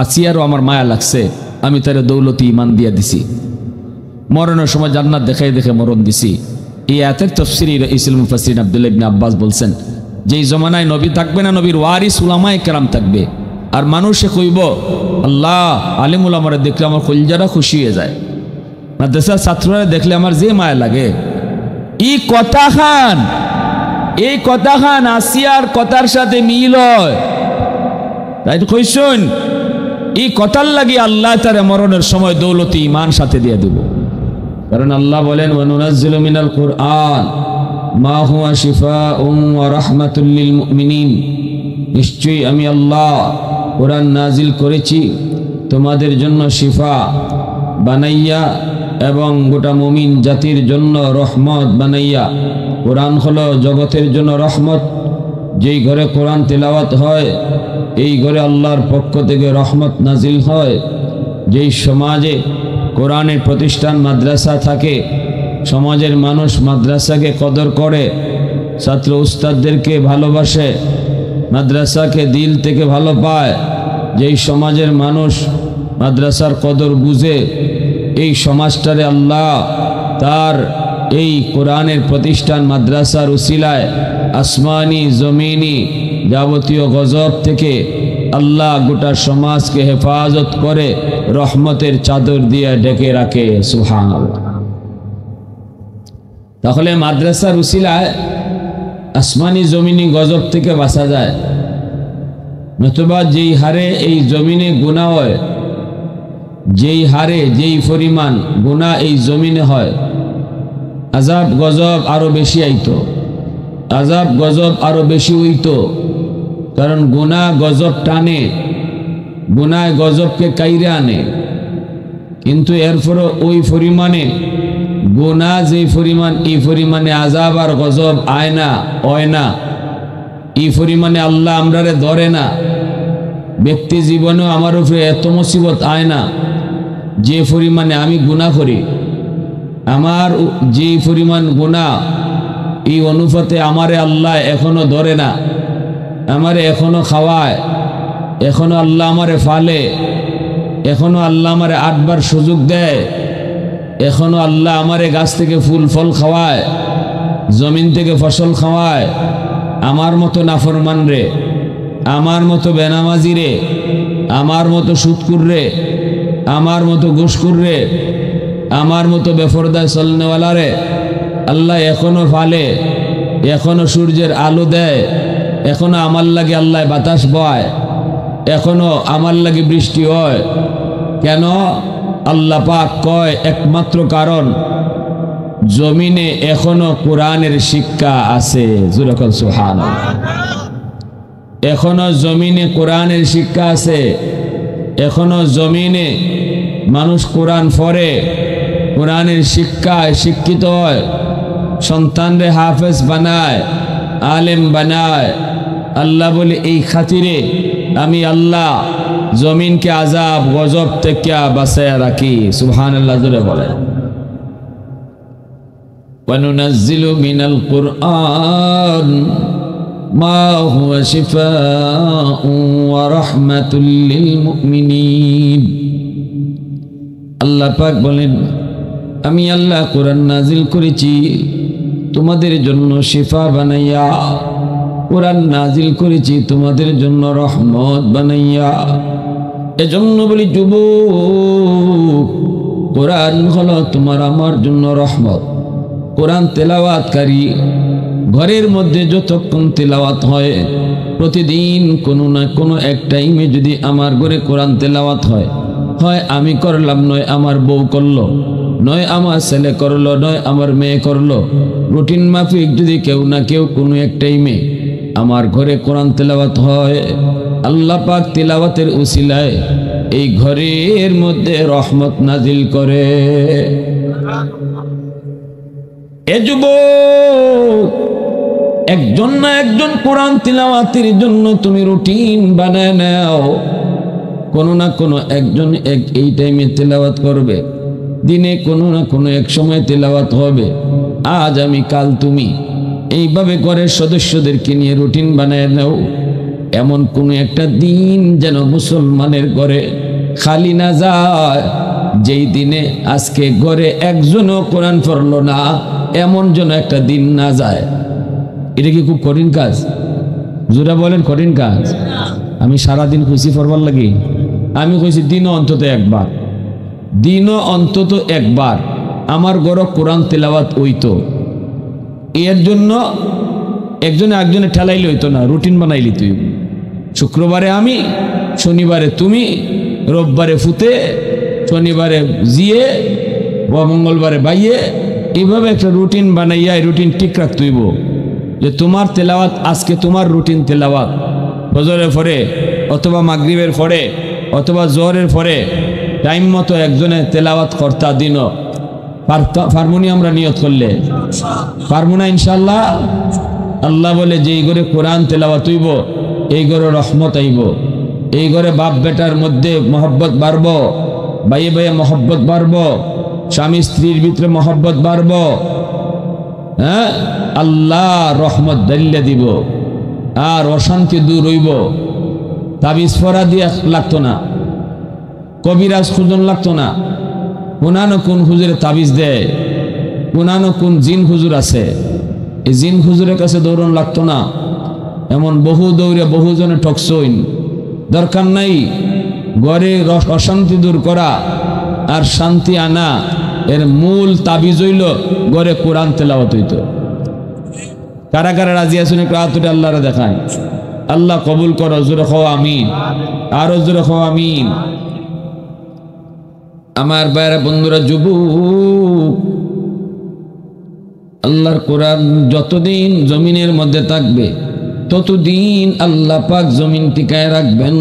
আসিয়ারও আমার মায়া লাগছে, আমি তার দৌলতি ইমান দিয়া দিছি, মরণের সময় জান্নাত দেখাই দেখে মরণ দিছি। এই আয়াতের তাফসীরে রাইসুল মুফাসসিরিন আব্দুল্লাহ ইবনে আব্বাস বলছেন, যেই জমানায় নবী থাকবে না, নবীর ওয়ারিস উলামায়ে কেরাম থাকবে, আর মানুষে কইব আল্লাহ আলিম উলামারে দেখলে আমার কলজাটা খুশি হয়ে যায়, মাদ্রাসার ছাত্ররা দেখলে আমার যে মায়া লাগে। এই কথা খান আসিয়ার কথার সাথে মিল হয়, তাই কইসুন এই কথার লাগি আল্লাহ তার মরণের সময় দৌলতি ইমান সাথে দিয়ে দেব। কারণ আল্লাহ বলেন ওয়ানুনাজ্জিলু মিনাল কুরআন মা হুয়া শিফাউন ওয়া রাহমাতুল লিল মুমিনিন, নিশ্চয়ই আমি আল্লাহ কোরআন নাজিল করেছি তোমাদের জন্য শিফা বানাইয়া এবং গোটা মুমিন জাতির জন্য রহমত বানাইয়া। কোরআন হলো জগতের জন্য রহমত। যেই ঘরে কোরআন তেলাওয়াত হয় এই ঘরে আল্লাহর পক্ষ থেকে রহমত নাজিল হয়। যেই সমাজে কোরআনের প্রতিষ্ঠান মাদ্রাসা থাকে, সমাজের মানুষ মাদ্রাসাকে কদর করে, ছাত্র উস্তাদদেরকে ভালোবাসে, মাদ্রাসাকে দিল থেকে ভালো পায়, যেই সমাজের মানুষ মাদ্রাসার কদর বুঝে, এই সমাজটারে আল্লাহ তার এই কোরআনের প্রতিষ্ঠান মাদ্রাসার উসিলায় আসমানি জমিনি যাবতীয় গজব থেকে আল্লাহ গোটা সমাজকে হেফাজত করে রহমতের চাদর দিয়ে ঢেকে রাখে। সুবহানাল্লাহ। তাহলে মাদ্রাসার উসিলায় আসমানি জমিনি গজব থেকে বাঁচা যায়। নতুবা যেই হারে এই জমিনে গুনাহ হয়, যেই হারে যেই পরিমাণ গুনাহ এই জমিনে হয়, আযাব গজব আরো বেশি আইতো, আযাব গজব আরো বেশি হইতো। কারণ গুনাহ গজব টানে, গুনাহ গজবকে কাইরে আনে। কিন্তু এরপরও ওই পরিমাণে গুনাহ যেই পরিমাণ, এই পরিমাণে আযাব আর গজব আয় না, হয় না। এই পরিমাণে আল্লাহ আমরারে ধরে না। ব্যক্তি জীবনেও আমার উপরে এত মুসিবত আয় না যে পরিমাণে আমি গুনাহ করি। আমার যে পরিমাণ গুনাহ, এই অনুপাতে আমারে আল্লাহ এখনো ধরে না, আমারে এখনো খাওয়ায়, এখনো আল্লাহ আমারে ফালে, এখনো আল্লাহ আমারে 8 বার সুযোগ দেয়, এখনো আল্লাহ আমারে গাছ থেকে ফুল ফল খাওয়ায়, জমিন থেকে ফসল খাওয়ায়। আমার মতো নাফরমান রে, আমার মতো বেনামাজি রে, আমার মতো সুদকুর রে, আমার মতো ঘুষখোর রে, আমার মতো বেফরদায় চলনেওয়ালা রে আল্লাহ এখনো ফালে, এখনো সূর্যের আলো দেয়, এখনো আমার লাগে আল্লাহ বাতাস বয়, এখনো আমার লাগে বৃষ্টি হয়। কেন? আল্লাহ পাক কয় একমাত্র কারণ জমিনে এখনো কোরআনের শিক্ষা আছে। জোরে বল সুবহানাল্লাহ। এখনো জমিনে কোরআনের শিক্ষা আছে, এখনো জমিনে মানুষ কোরআন পড়ে, কোরআনের শিক্ষায় শিক্ষিত হয়, সন্তানরে হাফেজ বানায়, আলেম বানায়। আল্লাহ বলে এই খাতিরে আমি আল্লাহ জমিনকে আযাব গজব থেকে বাঁচায়া রাখি। সুবহানাল্লাহ। জোরে বলেন। ওয়ানুনাজ্জিলু মিনাল কুরআন মা হুয়া শিফাউন ওয়া রাহমাতুল লিল মুমিনিন। আল্লাহ পাক বলেন আমি আল্লাহ কোরআন নাজিল করেছি তোমাদের জন্য শিফা বানাইয়া, কোরআন নাজিল করেছি তোমাদের জন্য রহমত বানাইয়া। এজন্য বলি যুবক, কোরআন হলো তোমার আমার জন্য রহমত। কোরআন তেলাওয়াতকারী ঘরের মধ্যে যতক্ষণ তেলাওয়াত হয়, প্রতিদিন কোনো না কোনো এক টাইমে যদি আমার ঘরে কোরআন তেলাওয়াত হয়, হয় আমি করলাম, নয় আমার বউ করলো, নয় আমার ছেলে করলো, নয় আমার মেয়ে করলো, রুটিন মাফিক যদি কেউ না কেউ কোনো এক টাইমে আমার ঘরে কোরআন তেলাওয়াত হয়, আল্লাহ পাক তেলাওয়াতের উসিলায় এই ঘরের মধ্যে রহমত নাজিল করে। এ যুবক, একজন না একজন কোরআন তিলাওয়াতের জন্য তুমি রুটিন বানায় নাও। কোনো না কোনো একজন এই টাইমে তেলাওয়াত করবে, দিনে কোনো না কোনো এক সময় তেলাওয়াত হবে। আজ আমি কাল তুমি, এইভাবে ঘরের সদস্যদেরকে নিয়ে রুটিন বানায় নাও। এমন কোন একটা দিন যেন মুসলমানের ঘরে খালি না যায়, যেই দিনে আজকে ঘরে একজনও কোরআন পড়লো না, এমন যেন একটা দিন না যায়। এটা কি খুব কঠিন কাজ? জোরা বলেন কঠিন কাজ। আমি সারাদিন খুশি পড়বার লাগি, আমি কইছি দিনও অন্তত একবার, দিনও অন্তত একবার আমার ঘরে কোরআন তেলাওয়াত হইতো। এর জন্য একজনে একজনে ঠেলাইলে হইতো না, রুটিন বানাইলি তুই। শুক্রবারে আমি, শনিবারে তুমি, রোববারে ফুতে, শনিবারে জিয়ে, মঙ্গলবারে বাইয়ে, এইভাবে একটা রুটিন বানাইয়া এই রুটিন ঠিক রাখতেইব যে তোমার তেলাওয়াত আজকে তোমার রুটিন তেলাওয়াত ফজরের পরে অথবা মাগরিবের পরে অথবা জোহরের পরে টাইম মতো একজনে তেলাওয়াত কর্তা দিনও পারমুনি। আমরা নিয়ত করলে পারবো না ইনশাল্লাহ। আল্লাহ বলে যে এই ঘরে কোরআন তেলাওয়াত হইব এই ঘরে রহমত আইব, এই ঘরে বাপ বেটার মধ্যে মহব্বত বাড়ব, ভাইয়ে ভাইয়ে মহব্বত বাড়ব, স্বামী স্ত্রীর ভিতরে মহব্বত বাড়ব। হ্যাঁ, আল্লাহ রহমত দাল্লে দিব আর অশান্তি দূর হইব। তাবিজ পরা দিয়ে লাগতো না, কবিরাজ খুঁজন লাগতো না, কোনানো কোন হুজুরে তাবিজ দেয়, কোনানো কোন জিন হুজুর আছে, এই জিন হুজুরের কাছে দৌড়ন লাগতো না। এমন বহু দৌড়ে বহুজনে ঠকসইন। দরকার নাই, ঘরে অশান্তি দূর করা আর শান্তি আনা এর মূল তাবিজ হইল ঘরে কোরআন তেলাওয়াত হইত। কারা কারা রাজি আছেন একটু হাতটা আল্লাহরে দেখায়। আল্লাহ কবুল করো, জোরে খাও আমিন, আরো জোরে খাও আমিন। আমার বাইরা বন্ধুরা, যুবক, আল্লাহর কোরআন যতদিন জমিনের মধ্যে থাকবে ততদিন আল্লাহ পাক জমিন টিকায় রাখবেন।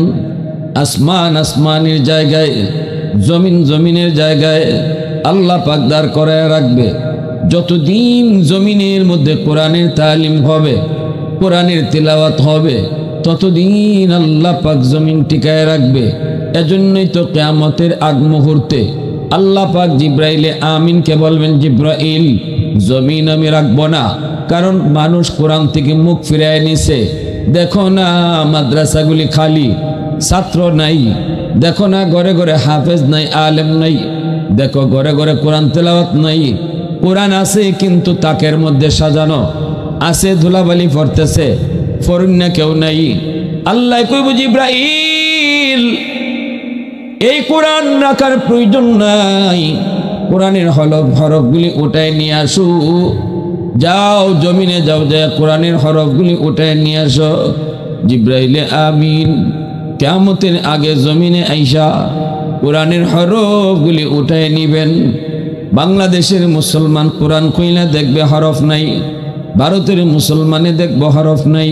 আসমান আসমানের জায়গায়, জমিন জমিনের জায়গায় আল্লাহ পাক দাঁড় করায় রাখবে। যতদিন জমিনের মধ্যে কোরআনের তালিম হবে, কোরআনের তিলাওয়াত হবে, ততদিন আল্লাহ পাক জমিন টিকায় রাখবে। এজন্যই তো কিয়ামতের আগ মুহূর্তে আল্লাহ পাক জিব্রাইলে আমিনকে বলবেন, জিব্রাইল জমিন আমি রাখবো না, কারণ মানুষ কোরআন থেকে মুখ ফিরায় নিছে। দেখো না মাদ্রাসাগুলি খালি, ছাত্র নাই। দেখো না ঘরে ঘরে হাফেজ নাই, আলেম নাই। দেখো ঘরে ঘরে কোরআন তেলাওয়াত নাই। কোরআন আছে কিন্তু তাকের মধ্যে সাজানো আছে, ধুলাবালি পড়তেছে, ফরুন না কেউ নাই। আল্লাহ কইব, জিব্রাইল এই কোরআন রাখার প্রয়োজন নাই, কোরআনের হরফগুলি উঠায় নিয়ে আসো। যাও জমিনে যাও, যায় কোরআনের হরফগুলি উঠায় নিয়ে আসো। জিব্রাইলে আমিন কিয়ামতের আগে জমিনে আইসা কোরআনের হরফগুলি উঠায় নিবেন। বাংলাদেশের মুসলমান কোরআন কইলা দেখবে হরফ নাই, ভারতের মুসলমানে দেখব হরফ নাই,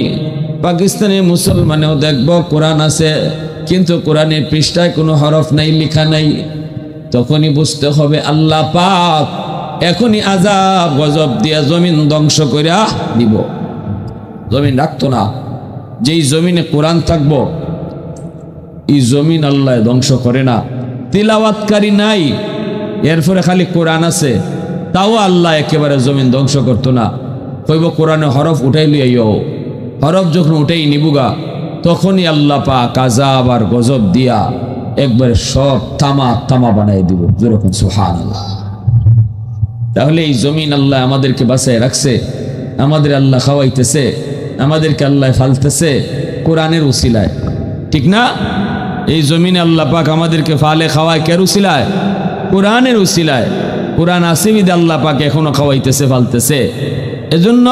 পাকিস্তানের মুসলমানেও দেখব কোরআন আছে কিন্তু কোরআনের পৃষ্ঠায় কোনো হরফ নাই, লেখা নাই। তখনই বুঝতে হবে আল্লাহ পাক এখনই আযাব গজব দিয়া জমিন ধ্বংস করে দিব। জমিন রাখতো না। যেই জমিনে কোরআন থাকবো এই জমিন আল্লাহ ধ্বংস করে না। তিলাওয়াতকারী নাই, এরপরে খালি কোরআন আছে, তাও আল্লাহ একেবারে জমিন ধ্বংস করতো না। কইব কোরআনে হরফ উঠাই লইয়াইও। হরফ যখন উঠাই নিবুগা তখনই আল্লাহ পাক আযাব আর গজব দিয়া একবারে সব তামা তামা বানাই দিব। যেরকম সুবহানাল্লাহ। তাহলে এই জমিন আল্লাহ আমাদেরকে বাঁচায় রাখছে, আমাদের আল্লাহ খাওয়াইতেছে, আমাদেরকে আল্লাহ ফালতেছে কোরআনের উসিলায়, ঠিক না? এই জমিনে আল্লাহ পাক আমাদেরকে ফালে খাওয়ায় কের উসিলায়? কোরআনের উসিলায়। কোরআন আছে বিদে আল্লাহ পাক এখনো খাওয়াইতেছে, ফালতেছে। এজন্য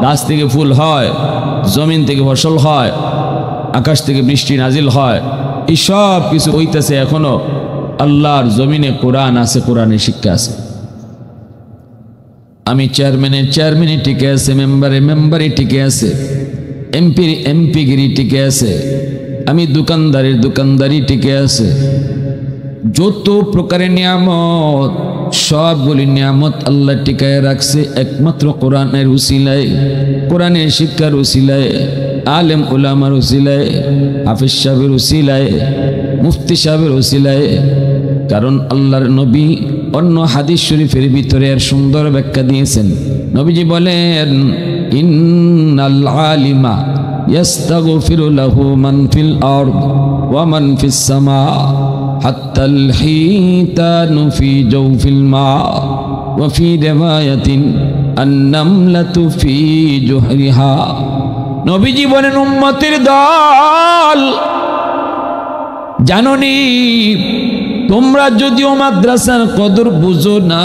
গাছ থেকে ফুল হয়, জমিন থেকে ফসল হয়, আকাশ থেকে বৃষ্টি নাজিল হয়, এই সব কিছু হইতেছে এখনো আল্লাহর জমিনে। কোরআন আছে, কোরআনের শিক্ষা আছে। আমি চেয়ারম্যানে টিকে আছে, মেম্বারে টিকে আছে, এমপিগিরি টিকে আছে, আমি দোকানদারি টিকে আছে। যত প্রকারের নিয়ামত সবগুলি নিয়ামত আল্লাহ টিকায় রাখছে একমাত্র কোরআনের উসিলায়, কোরআনের শিক্ষার উসিলায়, আলেম উলামার উসিলায়, হাফিজ সাহেবের উসিলায়, মুফতি সাহেবের উসিলায়। কারণ আল্লাহর নবী অন্য হাদিস শরীফের ভিতরে এর সুন্দর ব্যাখ্যা দিয়েছেন। নবীজি বলেন, ইন্নাল আলিমা ইয়াস্তাগফিরু লাহু মান ফিল আরদ ওয়া মান ফিস সামা হাত্তাল হিতানু ফি জাওফিল মা ওয়া ফি রিওয়ায়াতিন আন-নামলাতু ফি জুহরিহা। নবীজি বলেন, উম্মতের দল, জানোনি তোমরা যদিও মাদ্রাসার কদর বুঝো না,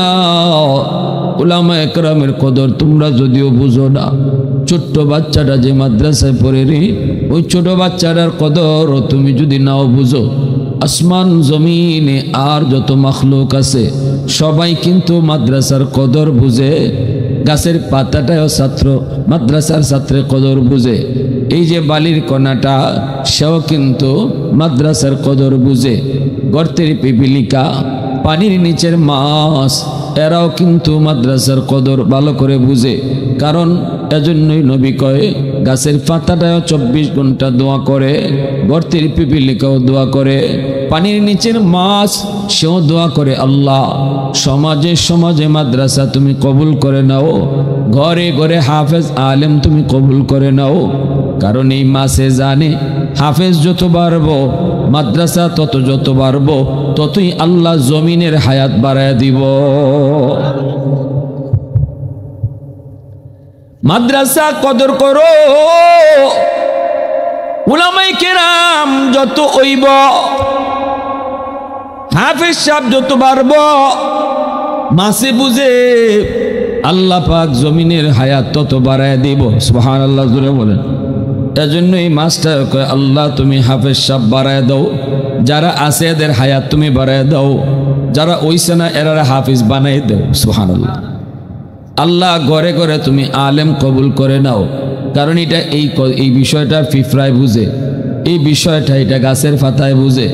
উলামা একরামের কদর তোমরা যদিও বুঝো না, ছোট্ট বাচ্চাটা যে মাদ্রাসায় পড়ে রে, ওই ছোট বাচ্চাটার কদর তুমি যদি নাও বুঝো, আসমান জমিনে আর যত মাখলুক আছে সবাই কিন্তু মাদ্রাসার কদর বুঝে। গাছের পাতাটাও ছাত্র, মাদ্রাসার ছাত্রের কদর বুঝে। এই যে বালির কণাটা, সেও কিন্তু মাদ্রাসার কদর বুঝে। গর্তের পিপিলিকা, পানির নিচের মাছ, এরাও কিন্তু মাদ্রাসার কদর ভালো করে বুঝে। কারণ এজন্যই নবী কয়, গাছের পাতাটাও 24 ঘন্টা দোয়া করে, গর্তের পিপিলিকাও দোয়া করে, পানির নিচের মাছ সেও দোয়া করে, আল্লাহ সমাজে সমাজে মাদ্রাসা তুমি কবুল করে নাও, ঘরে ঘরে হাফেজ আলেম তুমি কবুল করে নাও। কারণ এই মাসে জানে হাফেজ যত বাড়বো, মাদ্রাসা তত যত বাড়বো, ততই আল্লাহ জমিনের হায়াত বাড়ায় দিব। মাদ্রাসা কদর করো, উলামায়ে কেরাম যত হইব, হাফেজ সাহেব যত বাড়বো, মাসে বুঝে আল্লাহ পাক জমিনের হায়াত তত বাড়ায় দিব। সুবহানাল্লাহ, জোরে বলেন। এজন্য এই মাসটা কয়, আল্লাহ তুমি হাফেজ সাহেব বাড়ায় দাও, যারা আছে এদের হায়াত তুমি বাড়ায় দাও, যারা ওইসে না এরা হাফিজ বানাই দাও। সুবহানাল্লাহ। আল্লাহ ঘরে ঘরে তুমি আলেম কবুল করে নাও। কারণ এটা এই বিষয়টা ফিফরায় বুঝে, এই বিষয়টা এটা গাছের পাতায় বুঝে।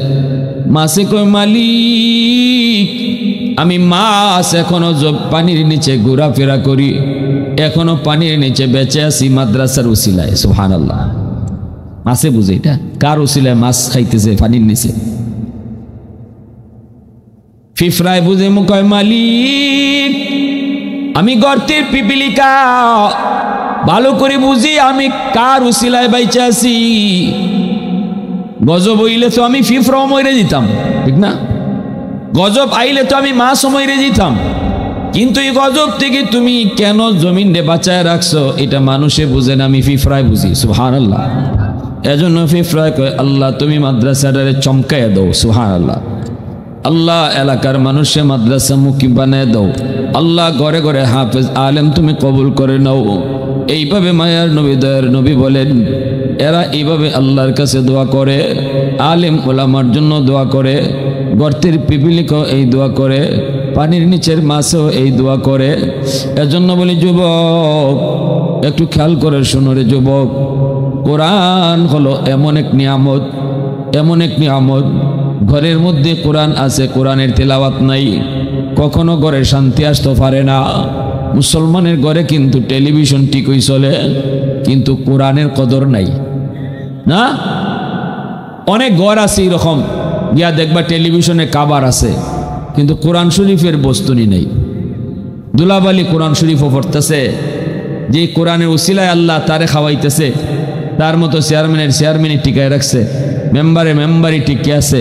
মাসে কয়, মালিক আমি মাছ এখনো পানির নিচে ঘোরাফেরা করি, এখনো পানির নিচে বেঁচে আছি মাদ্রাসার উসিলায়। সুবহানাল্লাহ। মাছে বুঝে এটা কার উসিলায় মাছ খাইতেছে পানির নিচে। ফিফরায় বুঝে কয়, মালিক আমি গর্তের পিপিলিকা, ভালো করে বুঝি আমি কার উসিলায় বাইচে আছি। গজব হইলে তো আমি ফিফরাও মরে দিতাম, ঠিক না? গজব আইলে তো আমি মাছ মরে দিতাম, কিন্তু এই গজব থেকে তুমি কেন জমিন রে বাঁচায় রাখছো এটা মানুষে বুঝে না, আমি ফিফরায় বুঝি। সুবহানাল্লাহ। এজন্য ফিফরায় কয়, আল্লাহ তুমি মাদ্রাসাটারে চমকাইয়া দাও। সুবহানাল্লাহ। আল্লাহ এলাকার মানুষে মাদ্রাসা মুখী বানায় দাও, আল্লাহ ঘরে ঘরে হাফেজ আলেম তুমি কবুল করে নাও। এইভাবে মায়ার নবী দয়ার নবী বলেন, এরা এইভাবে আল্লাহর কাছে দোয়া করে, আলেম ওলামার জন্য দোয়া করে, গর্তের পিপিলিকাও এই দোয়া করে, পানির নিচের মাছও এই দোয়া করে। এজন্য বলি যুবক, একটু খেয়াল করে শোনো রে যুবক, কোরআন হলো এমন এক নিয়ামত, এমন এক নিয়ামত, ঘরের মধ্যে কোরআন আছে, কোরআনের তেলাওয়াত নাই, কখনো ঘরে শান্তি আসতে পারে না। মুসলমানের ঘরে কিন্তু টেলিভিশন ঠিকই চলে, কিন্তু কোরআনের কদর নাই না। অনেক ঘর আছে এরকম, গিয়া দেখবা টেলিভিশনে কাবার আছে, কিন্তু কোরআন শরীফের বস্তুনি নেই। দুলাবালি কোরআন শরীফও পড়তেছে, যে কোরআনের উসিলায় আল্লাহ তারে খাওয়াইতেছে, তার মতো চেয়ারম্যানই টিকায় রাখছে, মেম্বারি টিকে আছে,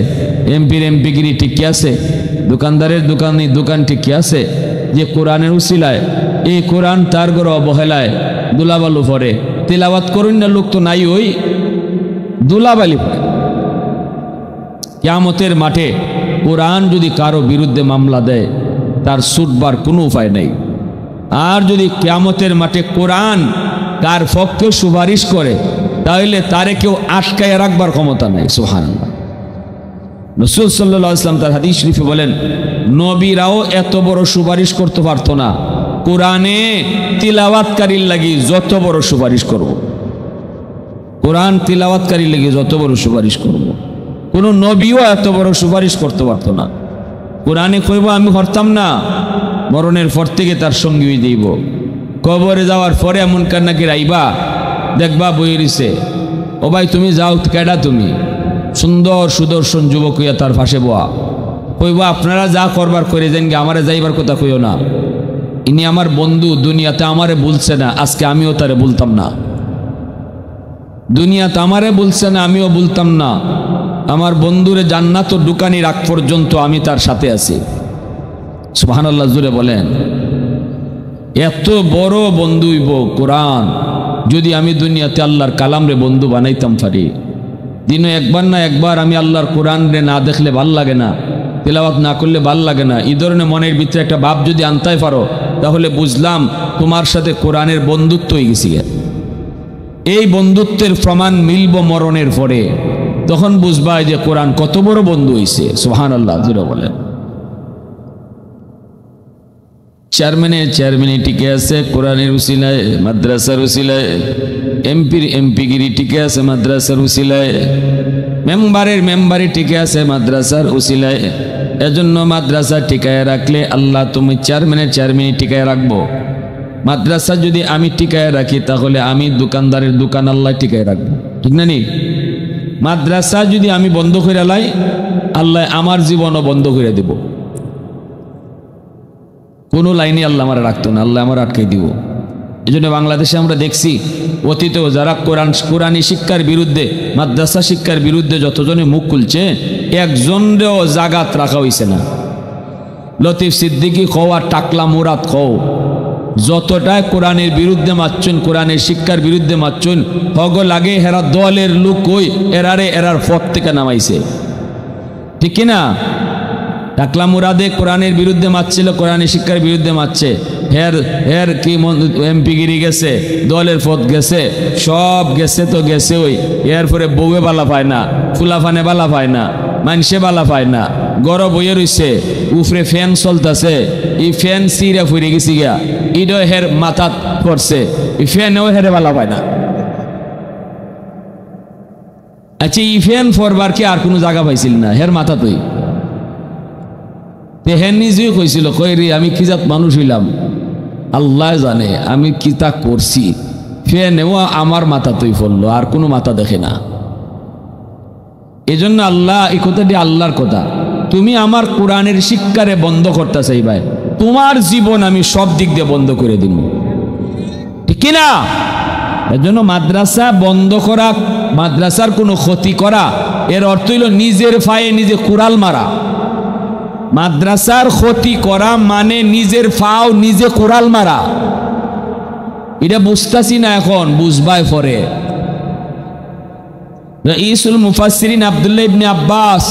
এমপির এমপিগিরি টিকে আছে, দোকানদারের দোকান টিকে আছে, যে কোরআনের উসিলায় এই কোরআন তার ঘরে অবহেলায় দুলাবালু পড়ে, তিলাওয়াত করুন না লোক তো নাই, ওই দুলাবালি পড়ে। কিয়ামতের মাঠে কোরআন যদি কারো বিরুদ্ধে মামলা দেয়, তার ছুটবার কোনো উপায় নেই। আর যদি কিয়ামতের মাঠে কোরআন কার পক্ষে সুপারিশ করে, তাহলে তারে কেউ আটকায় রাখবার ক্ষমতা নেই। সুবহানাল্লাহ। রাসূল সাল্লাল্লাহু আলাইহি ওয়াসাল্লাম তার হাদিস শরীফে বলেন, নবীরাও এত বড় সুপারিশ করতে পারতো না, কোরআনে তিলাওয়াতকারীর লাগি যত বড় সুপারিশ করব। কোরআন তিলাওয়াতকারীর লাগি যত বড় সুপারিশ করব, কোনো নবীও এত বড় সুপারিশ করতে পারতো না। কোরআনে কইব আমি করতাম না, মরণের পর থেকে তার সঙ্গী হয়ে দিব। কবরে যাওয়ার পরে এমন কান্নাকে রাইবা, দেখবা বই রইছে, ও ভাই তুমি যাও, কেডা তুমি? সুন্দর সুদর্শন যুবক হইয়া তার পাশে বয়া, কইবা আপনারা যা করবার করে দেন গে, আমারে যাইবার কথা কইও না, ইনি আমার বন্ধু, দুনিয়াতে আমারে বলছে না, আজকে আমিও তারে বলতাম না। দুনিয়া তো আমারে বলছে না, আমিও বলতাম না। আমার বন্ধুরে জান্নাত ও দোকানি রাখ পর্যন্ত আমি তার সাথে আছি। সুবহানাল্লাহ, জোরে বলেন। এত বড় বন্ধু হইব কোরআন, যদি আমি দুনিয়াতে আল্লাহর কালাম রে বন্ধু বানাইতাম পারি। দিনে একবার না একবার আমি আল্লাহর কোরআন রে না দেখলে ভাল লাগে না, তেলাওয়াত না করলে ভাল লাগে না। এই ধরনের মনের ভিতরে একটা ভাব যদি আনতে পারো, তাহলে বুঝলাম তোমার সাথে কোরআনের বন্ধুত্ব হয়ে গেছি। এই বন্ধুত্বের প্রমাণ মিলব মরণের পরে, তখন বুঝবা যে কোরআন কত বড় বন্ধু হইছে। সুবহানাল্লাহ, জোরে বলেন। চেয়ারম্যানে টিকে আছে কোরআনের উসিলায়, মাদ্রাসার উসিলায়। এমপিগিরি টিকে আছে মাদ্রাসার উসিলায়। মেম্বারে টিকে আছে মাদ্রাসার উসিলায়। এজন্য মাদ্রাসা টিকায় রাখলে আল্লাহ তুমি চেয়ারম্যানে টিকায় রাখবো। মাদ্রাসা যদি আমি টিকায় রাখি, তাহলে আমি দোকানদারের দোকান আল্লাহ টিকায় রাখবো, ঠিক না নি? মাদ্রাসা যদি আমি বন্ধ করে লাই, আল্লাহ আমার জীবনও বন্ধ করে দেব। কোনো লাইনে আল্লাহ আমার রাখতো না, আল্লাহ আমার আটকে দিব। এই জন্য বাংলাদেশে আমরা দেখছি অতীতেও যারা কোরআনী শিক্ষার বিরুদ্ধে, মাদ্রাসা শিক্ষার বিরুদ্ধে যতজনে মুখ খুলছে, একজনেরও জাগাত রাখা হয়েছে না। লতিফ সিদ্দিকী কও আর টাকলা মুরাদ কও, যতটাই কোরআনের বিরুদ্ধে মারছেন, কোরআনের শিক্ষার বিরুদ্ধে মারছেন, হগ লাগে হেরা দলের লোক কই এরার পথ থেকে নামাইছে, ঠিক কিনা? টাকলা মুরাদে কোরআনের বিরুদ্ধে মারছিল, কোরআনের শিক্ষার বিরুদ্ধে মারছে। হের কি এমপিগিরি গেছে, দলের পথ গেছে, সব গেছে তো গেছে। ওই এরপরে বউয়ে বালা পায় না, ফুলাফানে বালা পায় না, মানুষে বালা পায় না, গরম বইয়ে রইছে, উফরে ফ্যান চলতেছে। এই ফ্যান সিরা ফুরে গেছি গিয়া, ইডো হের মাথাত পড়ছে, এই ফ্যানেও হেরে বালা পায় না। আচ্ছা, এই ফ্যান ফরবার কি আর কোনো জায়গা পাইছিল না হের মাথা তুই? হের নিজেই কইছিল, কই রে আমি কি জাত মানুষ হইলাম, আল্লাহ জানে আমি কি তা করছি। ফ্যানেও আমার মাথা তুই পড়লো, আর কোনো মাথা দেখে না। এই জন্য আল্লাহ, এই কথাটি আল্লাহর কথা, তুমি আমার কোরআনের শিক্ষারে বন্ধ করতে চাইবাই, তোমার জীবন আমি সব দিক দিয়ে বন্ধ করে দিব, ঠিক কিনা? এর জন্য মাদ্রাসা বন্ধ করা, মাদ্রাসার কোনো ক্ষতি করা, এর অর্থ হইল নিজের পায়ে নিজে কুড়াল মারা। মাদ্রাসার ক্ষতি করা মানে নিজের পাও নিজে কুড়াল মারা। এটা বুঝতাছি না, এখন বুঝবাই পরে। রাইসুল মুফাসসিরিন আব্দুল্লাহ ইবনে আব্বাস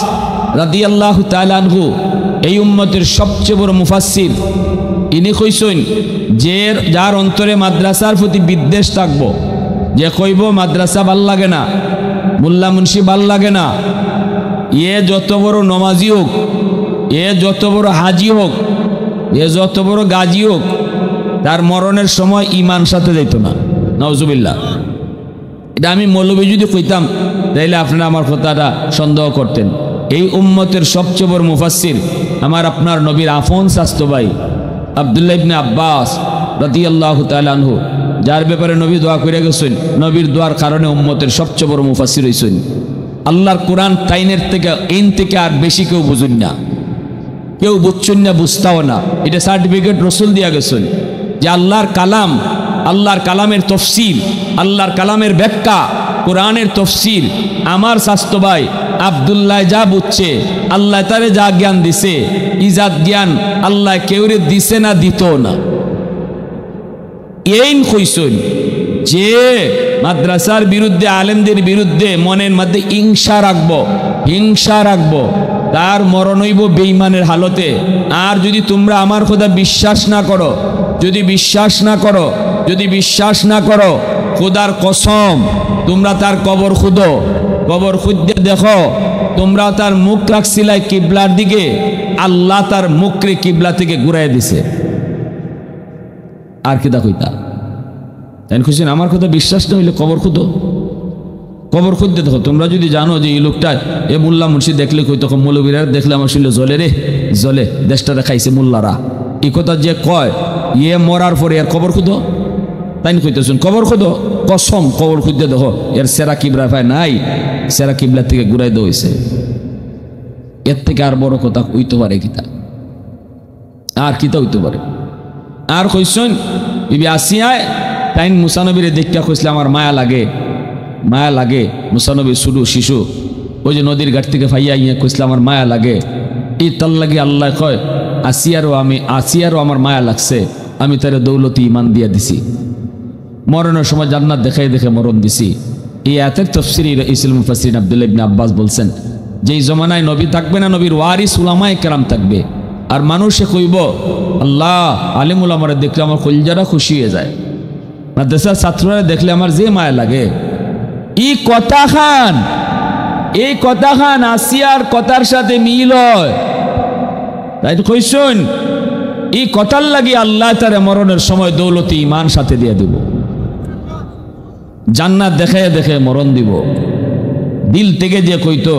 রাদিয়াল্লাহু তাআলা আনহু, এই উম্মতের সবচেয়ে বড় মুফাসসির, ইনি কইছেন যে যার অন্তরে মাদ্রাসার প্রতি বিদ্বেষ থাকবো, যে কইব মাদ্রাসা ভাল লাগে না, মোল্লা মুন্সি ভাল লাগে না, এ যত বড় নমাজি হোক, এ যত বড় হাজি হোক, এ যত বড় গাজী হোক, তার মরণের সময় ঈমান সাথে যেত না। নাউজুবিল্লাহ। এটা আমি মৌলবী যদি কইতাম, তাইলে আপনারা আমার কথাটা সন্দেহ করতেন। এই উম্মতের সবচেয়ে বড় মুফাসসির আমার আপনার নবীর আফন স্বাস্থ্য ভাই আব্দুল্লাহ ইবনে আব্বাস রাদিয়াল্লাহু তাআলা আনহু, যার ব্যাপারে নবী দোয়া করে গেছেন, নবীর দোয়ার কারণে উম্মতের সবচেয়ে বড় মুফাসসির হইছেন। আল্লাহর কোরআন তাইনের থেকে, ইন থেকে আর বেশি কেউ বুঝুন না, কেউ বুঝছেন না, বুঝতাও না। এটা সার্টিফিকেট রসুল দিয়া গেছেন যে আল্লাহর কালাম, আল্লাহর কালামের তফসির, আল্লাহর কালামের ব্যাখ্যা, কোরআনের তফসির আমার স্বাস্থ্য ভাই আব্দুল্লাহ যা বুঝছে, আল্লাহ তারে যা জ্ঞান দিছে, ইজাত জ্ঞান আল্লাহ কেউরে দিছে না, দিত না। এই কইছেন যে মাদ্রাসার বিরুদ্ধে, আলেমদের বিরুদ্ধে মনের মধ্যে হিংসা রাখবো, হিংসা রাখবো, তার মরণ হইব বেঈমানের হালতে। আর যদি তোমরা আমার কথা বিশ্বাস না করো, যদি বিশ্বাস না করো, যদি বিশ্বাস না করো, খোদার কসম তোমরা তার কবর খুদো, কবর খুঁজতে দেখো, তোমরা তার মুখ রাখছিলাই কিবলার দিকে, আল্লাহ তার মুখরে কিবলা থেকে ঘুরাই দিছে। আর কি কইতা? তাই খুশি আমার কথা বিশ্বাস না হইলে কবর খুঁদো, কবর খুঁজতে দেখো। তোমরা যদি জানো যে এই লোকটা, এ মোল্লা মুন্সি দেখলে কই, তখন মৌলবীরা দেখলে আমার শুনলে জ্বলে রে জ্বলে, দেশটা দেখাইছে মোল্লারা, এই কথা যে কয়, ইয়ে মরার পরে এর কবর খুঁদো, তাই কইতেছেন কবর খুঁদো, কসম কবর খুঁজতে দেখো, এর সেরা কিবরা পায় নাই, সেরা কিবলা থেকে ঘুরাই দেওয়া হয়েছে। এর থেকে আর বড় কথা হইতে পারে কিতা? আর কিতা হইতে পারে? আর কইছেন বিবি আসিয়ায় তাইন মুসা নবীরে দেখা কইসলে আমার মায়া লাগে, মায়া লাগে মুসা নবী শুরু শিশু ওই যে নদীর ঘাট থেকে ফাইয়া ইয়া কইসলে আমার মায়া লাগে এই তার লাগে আল্লাহ কয় আসিয়ারও আমার মায়া লাগছে আমি তার দৌলতি ইমান দিয়া দিছি মরণের সময় জান্নাত দেখাই দেখে মরণ দিছি এই আয়াতের তাফসীরে ইসলাম মুফাসসির আব্দুল্লাহ ইবনে আব্বাস বলছেন যে এই জমানায় নবী থাকবে না নবীর ওয়ারিস উলামায়ে কেরাম থাকবে আর মানুষে কইব আল্লাহ আলেম উলামারে দেখলে আমার কলিজাটা খুশি হয়ে যায় মাদ্রাসার ছাত্ররা দেখলে আমার যে মায়া লাগে এই কথা খান আসিয়ার কথার সাথে মিল হয় তাই তো কইছুন এই কথার লাগি আল্লাহ তার মরণের সময় দৌলতি ইমান সাথে দিয়ে দিব জান্নাত দেখে দেখে মরণ দিব দিল থেকে যে কইতো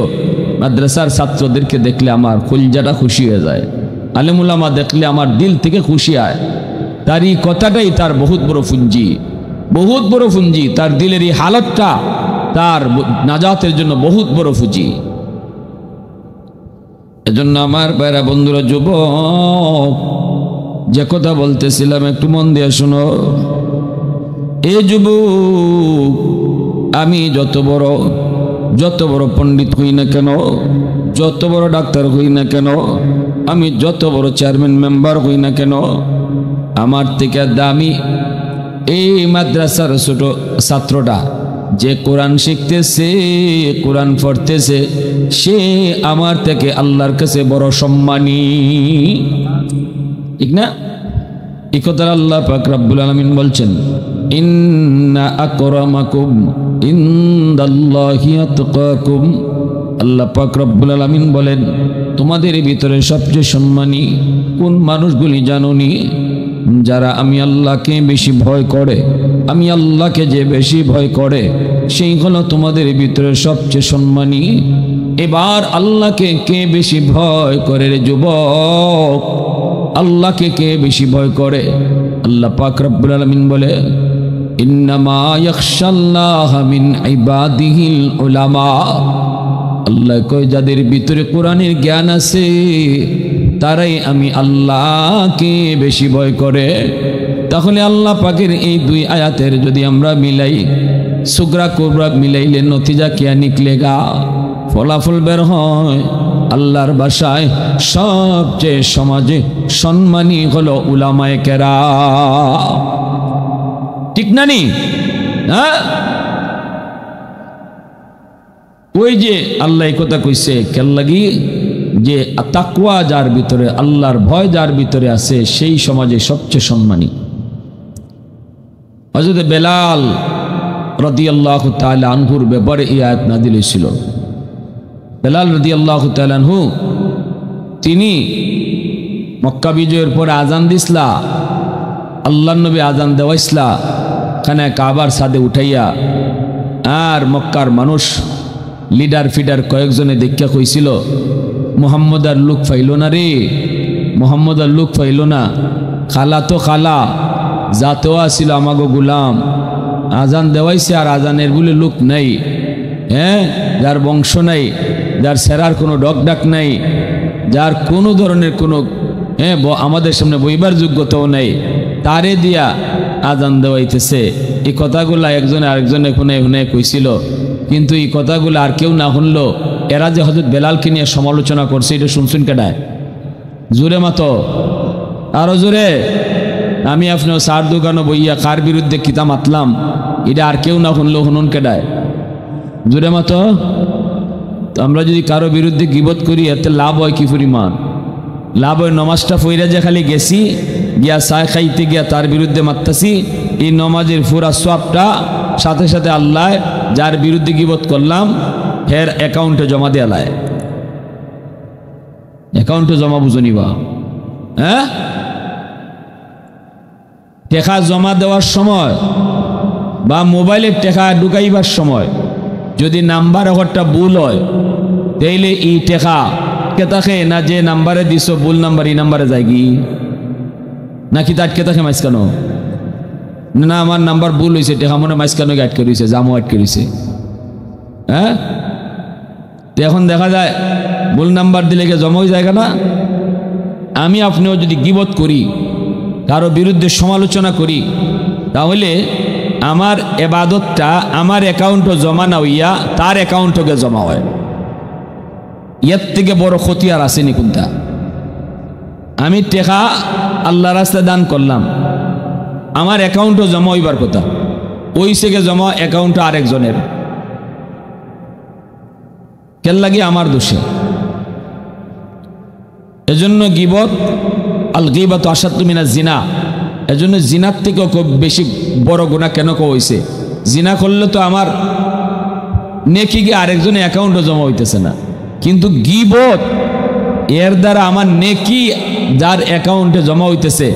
মাদ্রাসার ছাত্রদেরকে দেখলে আমার কলিজাটা খুশি হয়ে যায় আলেম উলামা দেখলে আমার দিল থেকে খুশি হয় তার এই কথাটাই তার বহুত বড় পুঁজি তার দিলের এই হালতটা তার নাজাতের জন্য বহুত বড় পুঁজি এজন্য আমার ভাইরা বন্ধুরা যুবক যে কথা বলতেছিলাম একটু মন দিয়ে শোনো এ যুবক আমি যত বড় পণ্ডিত হই না কেন যত বড় ডাক্তার হই না কেন আমি যত বড় চেয়ারম্যান মেম্বার হই না কেন আমার থেকে দামি এই মাদ্রাসার ছোট ছাত্রটা যে কোরআন শিখতেছে কোরআন পড়তেছে সে আমার থেকে আল্লাহর কাছে বড় সম্মানী ঠিক না এই কথা আল্লাহ পাক রব্বুল আলামিন বলছেন ইন্না আকরামাকুম ইনদাল্লাহি আতকাকুম আল্লাহ পাক রব্বুল আলামিন বলেন তোমাদের ভিতরে সবচেয়ে সম্মানী কোন মানুষগুলি জানোনি যারা আমি আল্লাহকে বেশি ভয় করে আমি আল্লাহকে যে বেশি ভয় করে সেই হলো তোমাদের ভিতরে সবচেয়ে সম্মানী এবার আল্লাহকে কে বেশি ভয় করে রে যুবক আল্লাহকে কে বেশি ভয় করে আল্লাহ পাক রব্বুল আলামিন বলে ইন্নামা ইয়াখশাল্লাহা মিন ইবাদিহিল উলামা আল্লাহ কয় যাদের ভিতরে কোরআনের জ্ঞান আছে তারাই আমি আল্লাহকে বেশি ভয় করে তাহলে আল্লাহ পাকের এই দুই আয়াতের যদি আমরা মিলাই সুগরা কুবরা মিলাইলে নতিজা কিয়া নিকলেগা ফলাফল বের হয় আল্লাহর ভাষায় সবচেয়ে সমাজে সম্মানী হলো উলামায়ে কেরাম ঠিক না নি হ্যাঁ ওই যে আল্লাহ এই কথা কইছে কেন লাগি যে তাকওয়া যার ভিতরে আল্লাহর ভয় যার ভিতরে আছে সেই সমাজে সবচেয়ে সম্মানী হযরত বেলাল রাদিয়াল্লাহু তাআলা আনহুর ব্যাপারে এই আয়াত নাযিল হয়েছিল বেলাল রাদিয়াল্লাহু তাআলা আনহু তিনি মক্কা বিজয়ের পরে আজান দিসলা আল্লাহর নবী আজান দেওয়াইসলা খানা কাবার ছাদে উঠাইয়া আর মক্কার মানুষ লিডার ফিডার কয়েকজনে দেখা কইছিল মুহাম্মদ আর লুক ফাইল না রে মুহাম্মদ আর লুক ফাইল না খালা তো খালা যাতেও আসিল আমাগো গুলাম আজান দেওয়াইছে আর আজানের বলে লোক নাই হ্যাঁ যার বংশ নাই যার সেরার কোনো ডক ডাক নাই যার কোনো ধরনের কোনো আমাদের সামনে বইবার যোগ্যতাও নাই তারে দিয়া আজান দেওয়াইতেছে এই কথাগুলা একজনে আরেকজনে শুনে শুনে কইছিল কিন্তু এই কথাগুলো আর কেউ না শুনলো এরা যে হযরত বেলালকে নিয়ে সমালোচনা করছে এটা শুনছুন কেডায় জোরে মাতো আরো জোরে আমি আপনার সার দোকানে বইয়া কার বিরুদ্ধে কিতা মাতলাম এটা আর কেউ না শুনলো শুনুন কেডায় জোরে মাতো তো আমরা যদি কারো বিরুদ্ধে গিবত করি এতে লাভ হয় কি পরিমাণ লাভ হয় নমাজটা ফইরা যে খালি গেছি গিয়া চায় খাইতে গিয়া তার বিরুদ্ধে মারতাছি এই নমাজের পুরা সওয়াবটা সাথে সাথে আল্লাহ যার বিরুদ্ধে গিবত করলাম হের অ্যাকাউন্টে জমা দেয়া লাই অ্যাকাউন্টে জমা বুঝনিবা হ্যাঁ টাকা জমা দেওয়ার সময় বা মোবাইলের টাকা ঢুকাইবার সময় যদি নাম্বার একটা ভুল হয় তাইলে এই টাকা কে থাকে না যে নাম্বারে দিছ ভুল নাম্বার এই নাম্বারে যায় কি নাকি তাটকে থাকে মাঝখানো না আমার নাম্বার ভুল হয়েছে টাকা মনে মাঝখানো আটকে রয়েছে জামও আটকে রয়েছে হ্যাঁ তো এখন দেখা যায় ভুল নাম্বার দিলে গিয়ে জমা হয়ে যায় না আমি আপনিও যদি গিবত করি কারো বিরুদ্ধে সমালোচনা করি তাহলে আমার এবাদতটা আমার অ্যাকাউন্টে জমা না হইয়া তার অ্যাকাউন্টকে জমা হয়। এর থেকে বড় ক্ষতি আর আসেনি কোনটা? আমি টেকা আল্লাহ রাস্তায় দান করলাম, আমার অ্যাকাউন্টে জমা হইবার কথা, ওই থেকে জমা অ্যাকাউন্টে আরেকজনের, কেন লাগে? আমার দোষে। এজন্য গীবত, আল গীবাতু আশাদ্দু মিনাজ জিনা, এজন্য জিনার থেকেও খুব বেশি বড় গুনাহ কেন হইছে? জিনা করলে তো আমার নেকি গিয়ে আরেকজনের অ্যাকাউন্টে জমা হইতেছে না, কিন্তু গীবত এর দ্বারা আমার নেকি যার অ্যাকাউন্টে জমা হইতেছে,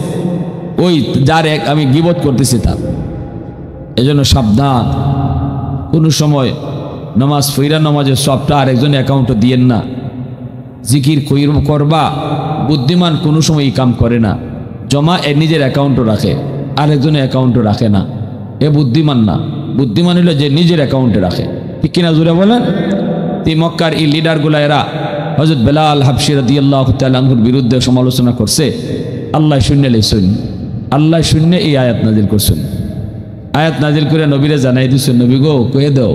ওই যার আমি গীবত করতেছি তার। এজন্য সাবধান, কোনো সময় নামাজ ফইরা নামাজের সবটা আরেকজন অ্যাকাউন্টে দিয়েন না। জিকির করবা, বুদ্ধিমান কোনো সময় এই কাম করে না, জমা নিজের অ্যাকাউন্টও রাখে, আরেকজনের অ্যাকাউন্টও রাখে না। এ বুদ্ধিমান না। বুদ্ধিমান হলো যে নিজের অ্যাকাউন্টে রাখে। ঠিক কিনা জুড়ে বলেন? এই মক্কার এই লিডারগুলো এরা হযরত বেলাল হাবশী রাদিয়াল্লাহু তাআলা আনহুর বিরুদ্ধে সমালোচনা করছে। আল্লাহ শূন্য লেছেন, আল্লাহ শূন্য এই আয়াত নাজিল করছেন। আয়াত নাজিল করে নবীরে জানাই দিচ্ছেন, নবী গো কয়ে দাও,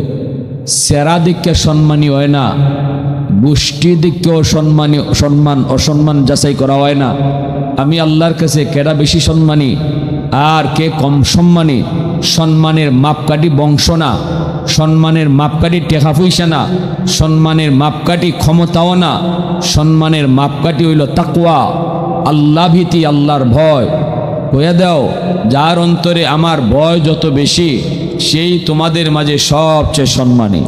সেরা দিককে সম্মানী হয় না, গোষ্ঠী দিককেও অসম্মান যাচাই করা হয় না। আমি আল্লাহর কাছে কেডা বেশি সম্মানী আর কে কম সম্মানী, সম্মানের মাপকাঠি বংশ না, সম্মানের মাপকাঠি টেকা পয়সা না, সম্মানের মাপকাঠি ক্ষমতাও না, সম্মানের মাপকাঠি হইল তাকওয়া, আল্লাহ ভীতি, আল্লাহর ভয়। হয়ে দাও, যার অন্তরে আমার ভয় যত বেশি, সেই তোমাদের মাঝে সবচেয়ে সম্মানী।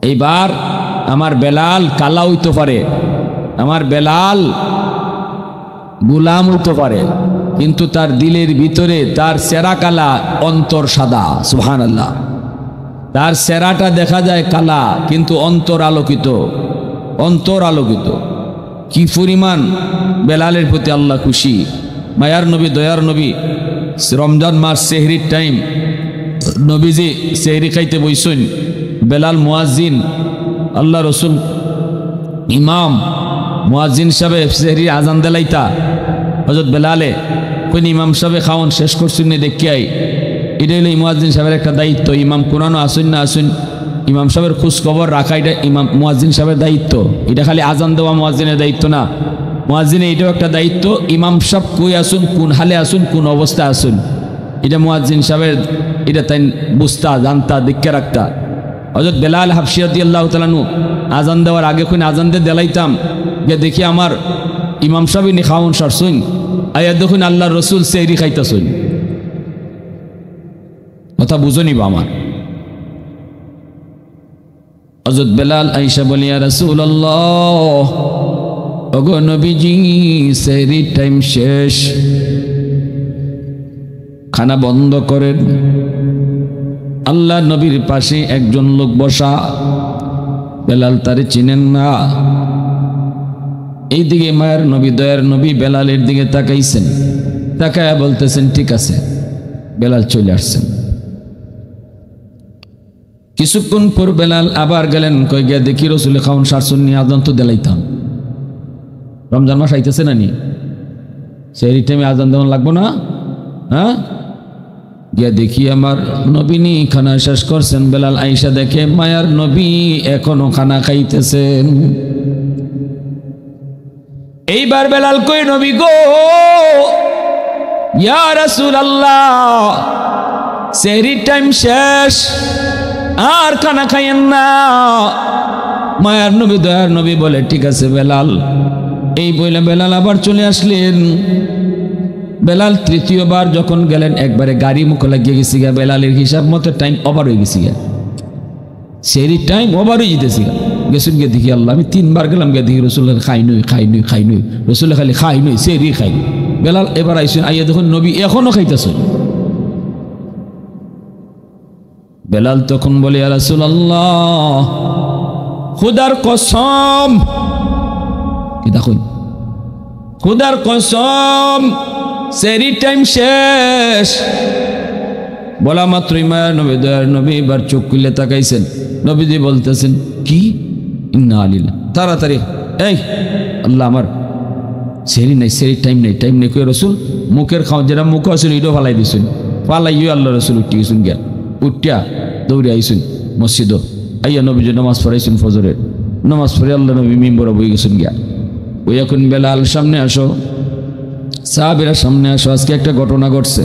এইবার আমার বেলাল কালা হইতে পারে, আমার বেলাল গুলাম হইতে পারে, কিন্তু তার দিলের ভিতরে তার সেরা কালা, অন্তর সাদা। সুবহানাল্লাহ। তার সেরাটা দেখা যায় কালা, কিন্তু অন্তর আলোকিত, অন্তর আলোকিত। কি পরিমাণ বেলালের প্রতি আল্লাহ খুশি। মায়ার নবী, দয়ার নবী, রমজান মাস সেহরির টাইম, নবীজি সেহরি খাইতে বইছেন, বেলাল মুয়াজ্জিন, আল্লাহ রসুল ইমাম, মুয়াজ্জিন সাহেব সেহরি আজান দেলাইতা, হযরত বেলালে কোন ইমাম সাহেব খাওয়ান শেষ করছেন না দেখিয়াই। এটা হলো মুয়াজ্জিন সাহেবের একটা দায়িত্ব। ইমাম কোরআনও আসুন না আসুন, ইমাম সাহেবের খোঁজ খবর রাখা এটা ইমাম মুয়াজ্জিন সাহেবের দায়িত্ব। এটা খালি আজান দেওয়া মুয়াজ্জিনের দায়িত্ব না, মুয়াজ্জিনের এটাও একটা দায়িত্ব। ইমাম সাহেব কই আসুন, কোন হালে আসুন, কোন অবস্থায় আসুন, এটা মুয়াজ্জিন সাহেবের, এটা তাই বুঝতা, জানতা, দেখে রাখতা। হযরত বেলাল হাবশী রাদিয়াল্লাহু তাআলা আনহু আজান দেওয়ার আগে কোন আজান দিয়ে দেলাইতাম, যে দেখি আমার ইমাম সাহেব নি খাওয়ান সারছুন, আয়া দেখুন আল্লাহর রসুল সেহরি খাইতাছুন। কথা বুঝনি বা আমার? হযরত বেলাল আয়েশা বলি, ইয়া রাসূলুল্লাহ, ওগো নবীজি সেহরি টাইম শেষ, খানা বন্ধ করেন। আল্লাহ নবীর পাশে একজন লোক বসা, বেলাল তারে চিনেন না। এইদিকে মায়ের নবী, দয়ার নবী বেলালের দিকে তাকাইছেন, তাকায়া বলতেছেন ঠিক আছে। বেলাল চলে আসছেন। কিছুক্ষণ পর বেলাল আবার গেলেন, কই গিয়া দেখি রসুল খাওন সারসুন নিয়ে আজান তো দেলাইতাম। রমজান মাস আইতেছে না নি, সেই টাইমে আজান দেওয়ান লাগবো না? হ্যাঁ, গিয়া দেখি আমার নবী নি খানা শেষ করছেন। বেলাল আয়েশা দেখে মায়ার নবী এখনো খানা খাইতেছেন। এইবার বেলাল কই, নবী গো, ইয়া রাসূলুল্লাহ, সেহরির টাইম শেষ, আর খানা খাইয়েন না। মায়ার নবী, দয়ার নবী বলে ঠিক আছে বেলাল। এই বলে বেলাল আবার চলে আসলেন। বেলাল তৃতীয়বার যখন গেলেন, একবারে গাড়ি মুখ লাগিয়ে গেছি গা। বেলালের হিসাব মতো টাইম ওভার হয়ে গেছি গা, সেহরির টাইম ওভার হয়ে যেতেছি গা। গেছুন গিয়ে দেখি আল্লাহ, আমি 3 বার গেলাম, গিয়ে দেখি রসুল খাই নই, রসুল খালি খাই নই, সেহরি খাই। বেলাল এবার আইসুন, আইয়া দেখুন নবী এখনো খাইতেছেন। বেলাল তখন বলে, ইয়া রাসূলুল্লাহ, খুদার কসম, কি দেখুন, খুদার কসম, সেহরি টাইম শেষ। বলা মাত্রই মায়ার নবী, দয়ার নবী এবার চোখ খুলে তাকাইছেন। নবীজি বলতেছেন কি, ইন্না আলিল্লাহ, তাড়াতাড়ি, এই আল্লাহ, আমার সেহরি নাই, সেহরি টাইম নেই, টাইম নেই। কই রসুল মুখের খাওয়া, যেটা মুখ আসলে এটাও ফালাই দিছেন, পালাইও আল্লাহ রসুল উঠি গেছুন গিয়া উঠিয়া দৌড়ে আইসুন মসজিদ আইয়া নবীজি নামাজ পড়াইছুন ফজরের নামাজ পড়ে আল্লাহ নবী মিম্বরে বই গেছুন গিয়া ওই এখন বেলাল সামনে আসো সাহাবীরা সামনে আসো আজকে একটা ঘটনা ঘটছে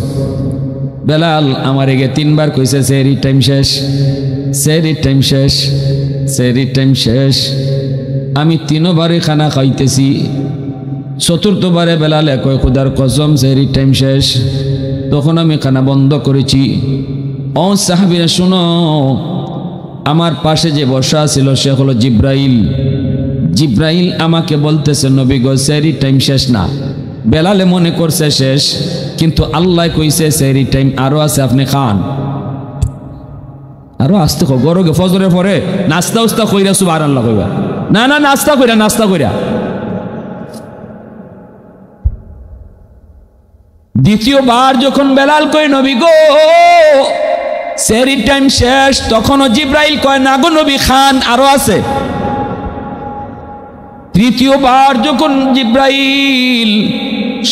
বেলাল আমার এগে 3 বার কইছে সেহরি টাইম শেষ সেহরি টাইম শেষ সেহরি টাইম শেষ আমি 3 বারে খানা খাইতেছি চতুর্থবারে বেলালে কয় খুদার কসম সেহরি টাইম শেষ তখন আমি খানা বন্ধ করেছি ও সাহাবীরা শুনো আমার পাশে যে বসা ছিল সে হলো জিব্রাইল জিব্রাইল আমাকে বলতেছে নবী গো সেহরি টাইম শেষ না বেলালে মনে করছে শেষ কিন্তু আল্লাহ কইছে সেহরি টাইম আরো আছে আপনি খান আরো আসতে গরগে ফজরের পরে নাস্তা উস্তা কইরা সুবহানাল্লাহ কইবা না না নাস্তা কইরা দ্বিতীয়বার যখন বেলাল কয় নবী গো সেহরি টাইম শেষ তখনও জিব্রাইল কয় না গো নবী খান আরো আছে তৃতীয়বার যখন জিব্রাইল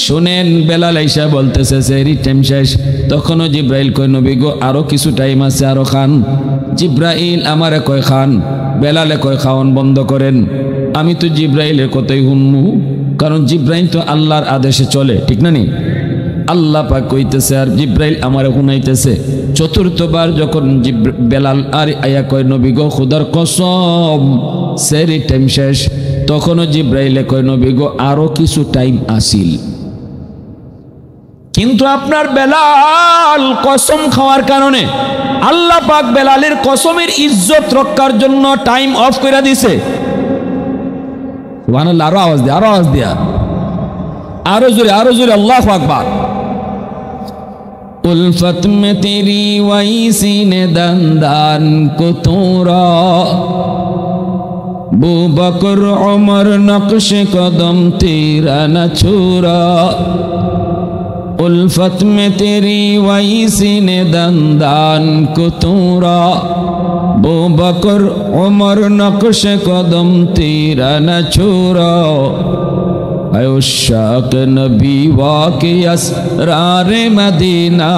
শুনেন বেলাল আইসা বলতেছে সেহরি টাইম শেষ তখনও জিব্রাইল কয় নবী গো আরো কিছু টাইম আছে আরো খান জিব্রাইল আমারে কয় খান বেলালে কয় খাওয়ান বন্ধ করেন আমি তো জিব্রাইলের কথাই শুনমু কারণ জিব্রাইল তো আল্লাহর আদেশে চলে ঠিক না নি আল্লাহ পাক কইতেছে আর জিব্রাইল আমারে শুনাইতেছে চতুর্থবার যখন বেলাল আর আয়া কয় নবী গো খুদার কসম সেহরি টাইম শেষ তখনও জিব্রাইলে কয় নবী গো আরো কিছু টাইম আসিল কিন্তু আপনার বেলাল কসম খাওয়ার কারণে আল্লাহ পাক বেলালের কসমের ইজ্জত রক্ষার জন্য টাইম অফ করে দিছে সুবহানাল্লাহ আরো আওয়াজ দিয়া আরো জোরে আল্লাহু আকবার उल्फत में तेरी वही सीने दंदान को तोरा बू बकर उमर नक्श कदम तेरा न छोरा उल्फत में तेरी वही सीने दंदान को तोरा बू बकर उमर नक्श कदम तेरा न छोरा शाक नबी वाक़ियस रारे मदीना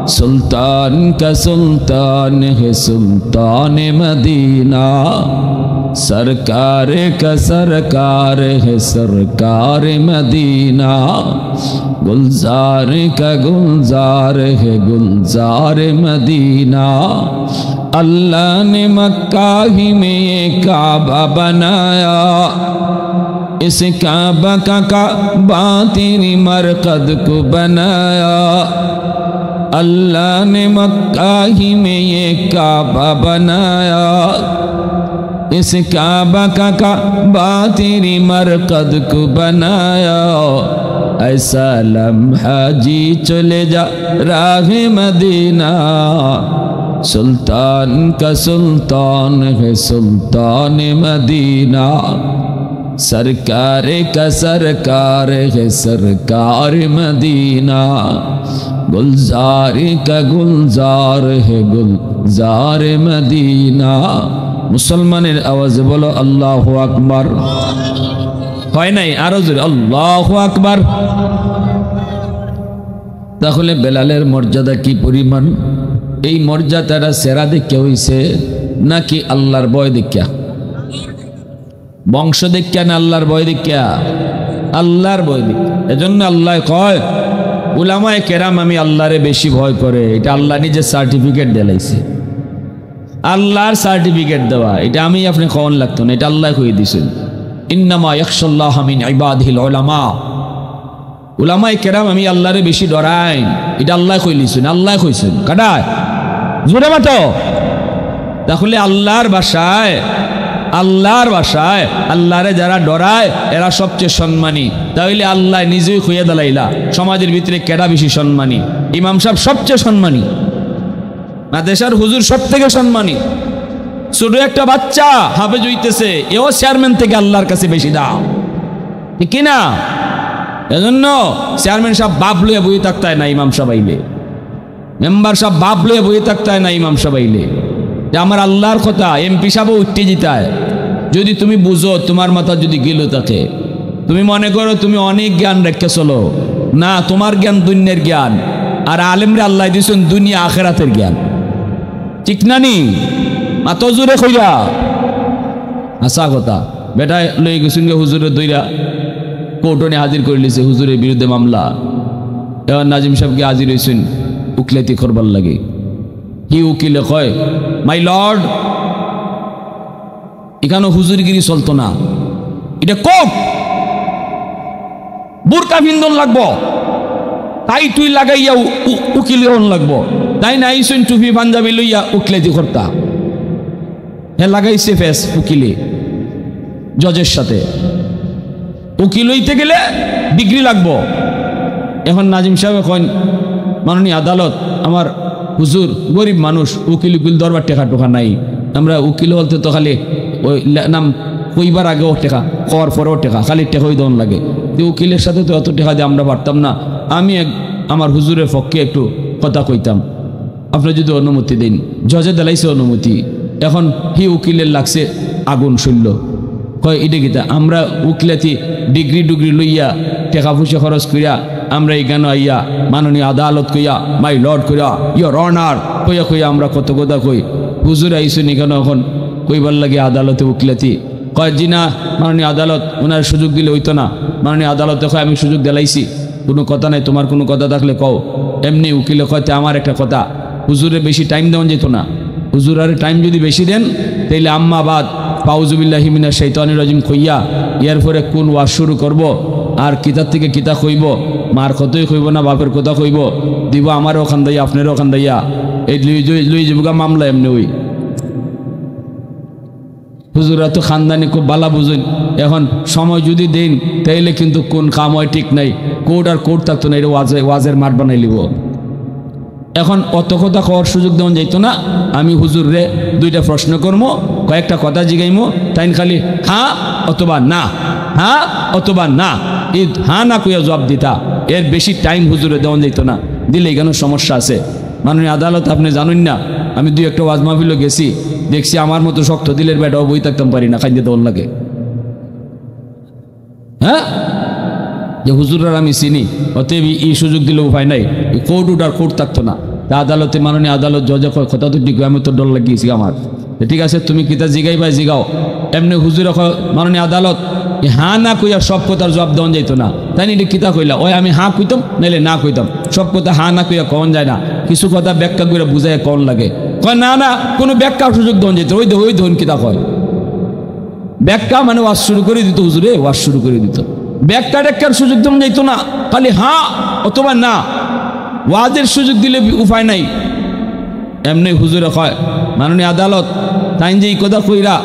सुल्तान का सुल्तान है सुल्तान मदीना सरकार का सरकार है सरकार मदीना गुलजार का गुलजार है गुलजार मदीना अल्लाह ने मक्का ही में ये काबा बनाया इस काबा का काबा तेरी मरकद को बनाया अल्लाह ने मक्का ही में ये काबा बनाया इस काबा का काबा तेरी मरकद को बनाया ऐसा लम्हा जी चले जा राह मदीना सुल्तान का सुल्तान है सुल्तान मदीना सरकार का सरकार है सरकार मदीना गुलजार का गुलजार है गुलजार मदीना मुसलमानेर आवाज बोलो अल्लाहु আকবার হয় নাই আরো জোরে আল্লাহু আকবার তাহলে বেলালের মর্যাদা কি পরিমাণ এই মর্যাদাটা সেরা দেখে হইছে নাকি আল্লাহর ভয় দেখিয়া বংশ দেখিয়া না আল্লাহর ভয় দেখিয়া আল্লাহর ভয় দেখিয়া এজন্য আল্লাহ কয় উলামায়ে কেরাম আমি আল্লাহরে বেশি ভয় করে এটা আল্লাহ নিজে সার্টিফিকেট দিলাইছে আল্লাহর সার্টিফিকেট দেওয়া এটা আমি আপনি কখন লাগতো না এটা আল্লাহ কই দিয়েছেন ইন্নামা ইয়াখশাল্লাহ মিন ইবাদিহিল উলামা উলামায়ে কেরাম আমি আল্লাহরে বেশি ডরাই এটা আল্লাহ কইলিছেন আল্লাহ কইছেন কাটায় জোরে মাতো তাহলে আল্লাহর ভাষায় আল্লাহরে যারা ডরায় এরা সবচেয়ে সম্মানী তাহলে আল্লাহ নিজেই খুঁয়ে দিলাইলা সমাজের ভিতরে কেডা বেশি সম্মানী ইমাম সাহেব সবচেয়ে সম্মানী মাদ্রাসার হুজুর সবথেকে সম্মানী ছোট একটা বাচ্চা হাফেজ হইতেছে এও চেয়ারম্যান থেকে আল্লাহর কাছে বেশি দাম ঠিক কি না এজন্য চেয়ারম্যান সাহেব বাপ লয়ে বই থাকতে হয় না ইমাম সাহেব আইলে মেম্বার সাহেব বাপ লয়ে বই থাকতে হয় না ইমাম সাহেব আইলে যে আমার আল্লাহর কথা এমপি সাহেবও উঠতে যেতায় যদি তুমি বুঝো তোমার মাথা যদি গেল থাকে তুমি মনে করো তুমি অনেক জ্ঞান রেখে চলো না তোমার জ্ঞান দুনিয়ার জ্ঞান আর আলেমরে আল্লাহ দিয়েছেন দুনিয়া আখেরাতের জ্ঞান, ঠিক না নি? মাত জোরে কইরা আসা কথা। বেটা লই গেছেন হুজুরের দইরা কোর্টনে হাজির করে লিছে, হুজুরের বিরুদ্ধে মামলা। এবার নাজিম সাহেবকে হাজির হয়েছেন উকিলাতি করবার লাগে। কি উকিলে কয়, মাই লর্ড, এখানে হুজুরগিরি চলতো না, এটা কোর্ট, বুরকা বিন্দন লাগবো, তাই তুই লাগাইয়া উকিল হন লাগবো, তাই না আইসেন টুপি পাঞ্জাবি লইয়া উকিলাতি করতা। হ্যাঁ লাগাইছে ফেস উকিলে জজের সাথে, উকিল হইতে গেলে ডিগ্রি লাগবো। এখন নাজিম সাহেব এখন মাননীয় আদালত, আমার হুজুর গরিব মানুষ, উকিল উকিল দরবার টেকা টোকা নাই, আমরা উকিল বলতে তো খালি ওই নাম কইবার আগেও টেকা, কর পরেও টেকা, খালি টেকাই দন লাগে। তো উকিলের সাথে তো অত টেকা দিয়ে আমরা পারতাম না। আমি আমার হুজুরের পক্ষে একটু কথা কইতাম, আপনি যদি অনুমতি দিন। জজে দিলাইছে অনুমতি। এখন হি উকিলের লাগছে আগুন শৈল্য, কয় এটা গীতা আমরা উকিলাতি ডিগ্রি ডুগ্রি লইয়া টেকা পয়সা খরচ করিয়া আমরা এই গান আইয়া মাননীয় আদালত কইয়া মাই লর্ড কইয়া ইয়র অনার কইয়া কইয়া আমরা কত কথা কই। হুজুর আইসুন এখানে এখন কইবার লাগে আদালতে উকিলাতি। কয় জি না মাননীয় আদালত, ওনার সুযোগ দিলে হইতো না। মাননীয় আদালতে কয় আমি সুযোগ দিলাইছি, কোনো কথা নাই, তোমার কোনো কথা থাকলে কও। এমনি উকিলে কয়তে আমার একটা কথা, হুজুরে বেশি টাইম দেওয়া যেত না, হুজুর আর টাইম যদি বেশি দেন তাইলে আম্মাবাদ পাউজুবিল্লাহি মিনাশ শাইতানির রাজিম কইয়া এর পরে কোন ওয়াজ শুরু করব, আর কিতাব থেকে কিতা কইব, মার কতই কইব না বাপের কথা কইব, দিব আমার ওখান দাইয়া আপনার ওখান দাইয়া, এই লুই জীবিকা মামলা এমনি ওই। হুজুরা তো খানদানি খুব বালা বুঝুন। এখন সময় যদি দেন তাইলে কিন্তু কোন কাম হয় ঠিক নাই, কোর্ট আর কোর্ট থাকতো না, এটা ওয়াজের মাঠ বানাই লিব। এখন অত কথা খাওয়ার সুযোগ দেওয়া যাইতো না। আমি হুজুর রে দুইটা প্রশ্ন করবো, কয়েকটা কথা জিগাইমো, তাই খালি হ্যাঁ অথবা না, হ্যাঁ অথবা না, এই হ্যাঁ না কইয়া জবাব দিতা। এর বেশি টাইম হুজুরে দেওয়া যাইতো না, দিলে এখানে সমস্যা আছে। মাননীয় আদালত আপনি জানেন না, আমি দুই একটা ওয়াজ মাহফিলও গেছি, দেখছি আমার মতো শক্ত দিলের বেটাও বই থাকতাম পারি না, খাইতে দল লাগে। হ্যাঁ যে হুজুরার আমি চিনি, অতএব এই সুযোগ দিলে উপায় নাই, কোর্ট উঠার কোর্ট থাকতো না। তা আদালতে মাননীয় আদালত জজ কথা তো ঠিক, আমি তো ডর লাগিয়েছি আমার, ঠিক আছে তুমি কিতা জিগাই বা জিগাও। এমনি হুজুর মাননীয় আদালত হ্যাঁ না কইয়া সব কথার জবাব দেওয়া যাইত না, তাই এটা কিতা কইলা, ওই আমি হ্যাঁ কইতাম নাইলে না কইতাম, সব কথা হ্যাঁ না কইয়া কন যায় না, কিছু কথা ব্যাখ্যা করে বুঝাই কন লাগে। কয় না না কোনো ব্যাখ্যা সুযোগ দেওয়া যেত, ওই ধন কিতা কয় ব্যাখ্যা মানে ওয়াজ শুরু করে দিত, হুজুরে ওয়াজ শুরু করে দিত, ব্যাখ্যা ট্যাখ্যার সুযোগ দেওয়া যাইত না, খালি হ্যাঁ অথবা না, ওয়াজের সুযোগ দিলে উপায় নাই। এমনি হুজুরে কয় মাননীয় আদালত তাই যে এই কথা কইরা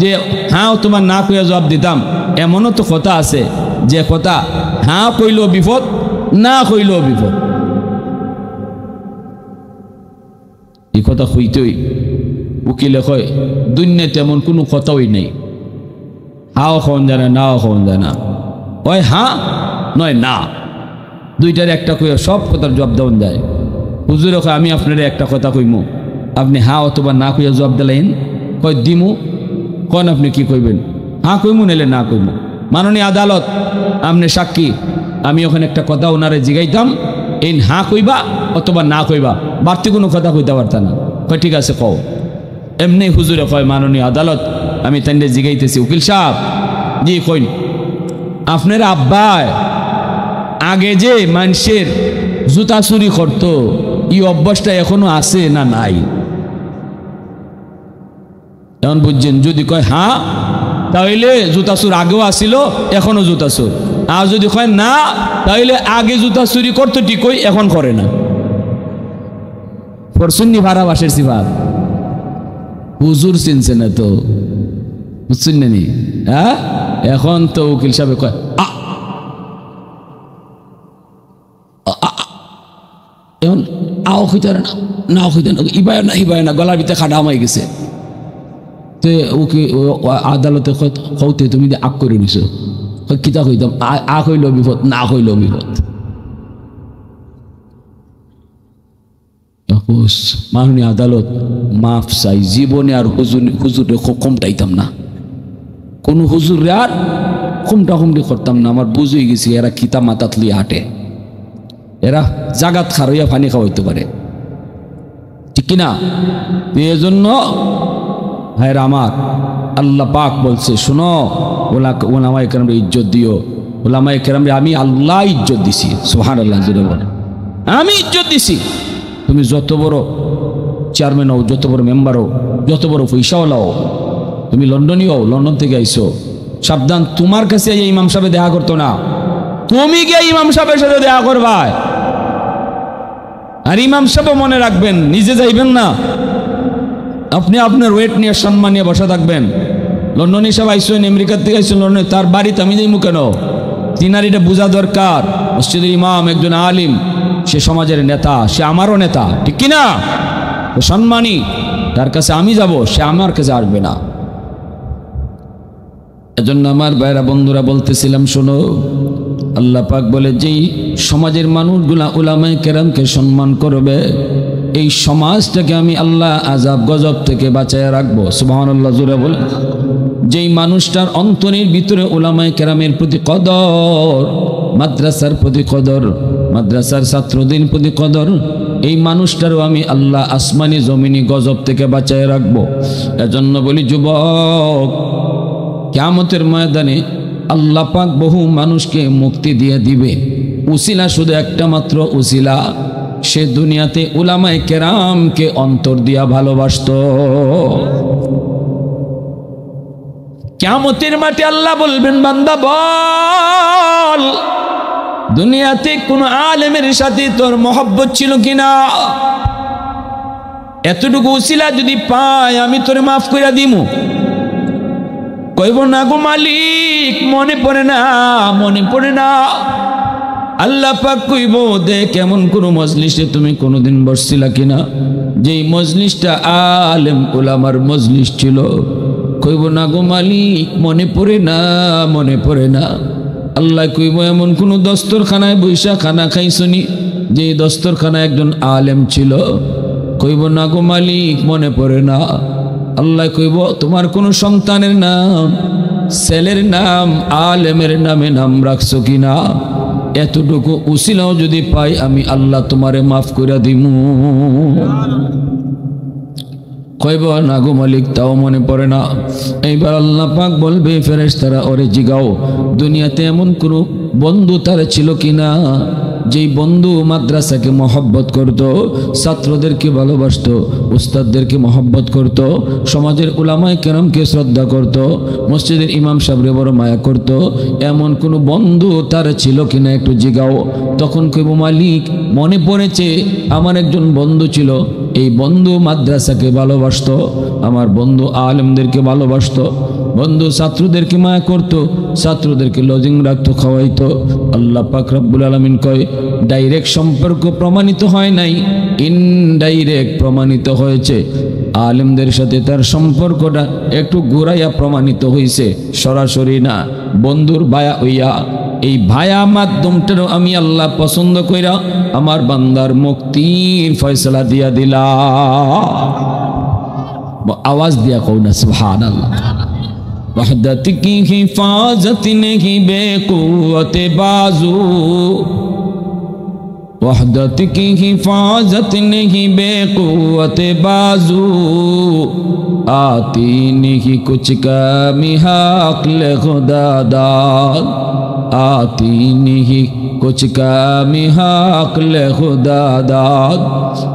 যে হ্যাঁ অথবা না কইয়া জবাব দিতাম, এমনও তো কথা আছে যে কথা হ্যাঁ কইলেও বিপদ, না কইলেও বিপদ। এই কথা কইতেই উকিলে কয় দুনিয়াতে এমন কোনো কথাই নেই, হাও খাওয়ান যায় না, নাও খাওয়ান যায় না, ওই হ্যাঁ নয় না, দুইটার একটা কইয়া সব কথার জবাব দেওয়া যায়। হুজুরে কয় আমি আপনারা একটা কথা কইমু, আপনি হ্যাঁ অথবা না কইয়া জবাব দিলেন। কয় দিমু, কন আপনি কি কইবেন, হ্যাঁ কইমু নাইলে না কইমু। মাননীয় আদালত আপনি সাক্ষী, আমি ওখানে একটা কথা ওনারে জিগাইতাম, এই হ্যাঁ কইবা অথবা না কইবা, বাড়তি কোনো কথা কইতে পারতা না। কয় ঠিক আছে কও। এমনি হুজুরে কয় মাননীয় আদালত আমি তাইলে জিগাইতেছি, উকিল সাহেব জি কইন, আপনার আব্বায় আগে যে মানুষের জুতা চুরি করতো এই অভ্যাসটা এখনো আছে না নাই? এখন বুঝছেন, যদি কয় হ্যাঁ তাহলে জুতা চুর আগেও আসিল এখনো জুতা চুর, আর যদি কয় না তাহলে আগে জুতা চুরি করতো ঠিকই এখন করে না। পরশুন্নি ভাড়া বাসের সিভার হুজুর চিনছে না তো, বুঝছেন না নি? হ্যাঁ এখন তো উকিল সাহেব কয় এখন আও খুঁজতে না, নাও খুঁজতে না, ইবায় না, গলার ভিতরে খাডা হয়ে গেছে। তো ওকে আদালতে কৌতে তুমি আগ করে নিছো, কিতা কইতাম আ কইল বিপদ, না কইল বিপদ। মাননীয় আদালত মাফ চাই, জীবনে আর হুজুরে কমটাইতাম না, কোন হুজুরে আর কমটা কমটি করতাম না। আমার বুঝে গেছি এরা কিতা মাতাতলি হাঁটে, এরা জাগাত খারইয়া পানি খাওয়াইতে পারে, ঠিক কিনা? এই জন্য ভাইরা আমার, আল্লাহ পাক বলছে শুনো, ওলামায়ে কেরামরে ইজ্জত দিও। ওলামায়ে কেরামরে আমি আল্লাহ ইজ্জত দিছি, সুবহানাল্লাহ জুড়ে বলে আমি ইজ্জত দিছি। তুমি যত বড় চেয়ারম্যান হও, যত বড় মেম্বার হও, যত বড় পয়সাওয়ালা হও, তুমি লন্ডনই হও, লন্ডন থেকে আইসো, সাবধান, তোমার কাছে এই ইমাম সাহেব দেখা করতো না, তুমি গিয়ে ইমাম সাহেবের সাথে দেখা করবা। আর ইমাম সাহেব মনে রাখবেন, নিজে যাইবেন না, আপনি আপনার ওয়েট নিয়ে সম্মান নিয়ে বসা থাকবেন। লন্ডন হিসাবে আইসেন, আমেরিকার থেকে আইসেন লন্ডনে, তার বাড়িতে আমি যাইমু কেন? তিনার এটা বোঝা দরকার, মসজিদের ইমাম একজন আলিম, সে সমাজের নেতা, সে আমারও নেতা, ঠিক কিনা? সম্মানী, তার কাছে আমি যাব, সে আমার কাছে আসবে না। এজন্য আমার ভাইরা বন্ধুরা বলতেছিলাম, শোনো, আল্লাহ পাক বলে যেই সমাজের মানুষগুলা উলামায়ে কেরামকে সম্মান করবে, এই সমাজটাকে আমি আল্লাহ আযাব গজব থেকে বাঁচায় রাখবো, সুবহানাল্লাহ জোরে বলে। যেই মানুষটার অন্তরের ভিতরে উলামায়ে কেরামের প্রতি কদর, মাদ্রাসার প্রতি কদর, মাদ্রাসার ছাত্রদের প্রতি কদর, এই মানুষটারও আমি আল্লাহ আসমানি জমিনি গজব থেকে বাঁচায় রাখবো। এজন্য বলি যুবক, কিয়ামতের ময়দানে আল্লাহ পাক বহু মানুষকে মুক্তি দিয়ে দিবে। উসিলা শুধু একটা মাত্র উসিলা, সে দুনিয়াতে উলামায়ে কেরামকে অন্তর দিয়া ভালোবাসতো। কিয়ামতের মাঠে আল্লাহ বলবেন, বান্দা বল, দুনিয়াতে কোন আলেমের সাথে তোর মহব্বত ছিল কিনা? এতটুকু উসিলা যদি পাই আমি তোরে মাফ করে দিমু। কইব না গো মালিক, মনে পড়ে না, মনে পড়ে না। আল্লাহ পাক কইব, দেখ কেমন কোন মজলিসে তুমি কোনোদিন বসছিলা কিনা, যেই মজলিসটা আলেম উলামার মজলিস ছিল। কইব না গো মালিক, মনে পড়ে না, মনে পড়ে না। আল্লাহ কইব, এমন কোন দস্তরখানায় বৈশা খানা খাইছনি যে দস্তরখানায় একজন আলেম ছিল? কইব না গো মালিক, মনে পড়ে না। আল্লাহ কইব, তোমার কোন সন্তানের নাম, ছেলের নাম, আলেমের নামে নাম রাখছো কিনা? এতটুকু উসিলাও যদি পাই আমি আল্লাহ তোমারে মাফ করে দিমু। কইব না গো মালিক, তাও মনে পড়ে না। এইবার আল্লাহ পাক বলবে, ফেরেশতারা ওরে জিগাও, দুনিয়াতে এমন কোনো বন্ধু তার ছিল কিনা, যেই বন্ধু মাদ্রাসাকে মহব্বত করত, ছাত্রদেরকে ভালোবাসত, উস্তাদদেরকে মহব্বত করত, সমাজের উলামায়ে কেরামকে শ্রদ্ধা করত, মসজিদের ইমাম সাহেবরে বড় মায়া করত, এমন কোনো বন্ধু তার ছিল কিনা একটু জিগাও। তখন কইব, মালিক মনে পড়েছে, আমার একজন বন্ধু ছিল, এই বন্ধু মাদ্রাসাকে ভালোবাসত, আমার বন্ধু আলেমদেরকে ভালোবাসত, বন্ধু ছাত্রদেরকে মায়া করত, ছাত্রদেরকে লজিং রাখতো, খাওয়াইতো। আল্লাহ পাক রব্বুল আলামিন কয়, ডাইরেক্ট সম্পর্ক প্রমাণিত হয় নাই, ইনডাইরেক্ট প্রমাণিত হয়েছে। আলেমদের সাথে তার সম্পর্কটা একটু ঘুরাইয়া প্রমাণিত হয়েছে, সরাসরি না, বন্ধুর ভায়া হইয়া। এই ভায়া মাধ্যমটারও আমি আল্লাহ পছন্দ কইরা আমার বান্দার মুক্তির ফয়সালা দিয়া দিলাম। আওয়াজ দিয়া কও না সুবহানাল্লাহ। वहदत की हिफाजत नहीं बेकुवत बाजू, वहदत की हिफाजत नहीं बेकुवत बाजू, आती नहीं कुछ कमी अक्ल खुदा दाद, आती नहीं कुछ कमी अक्ल खुदा दाद।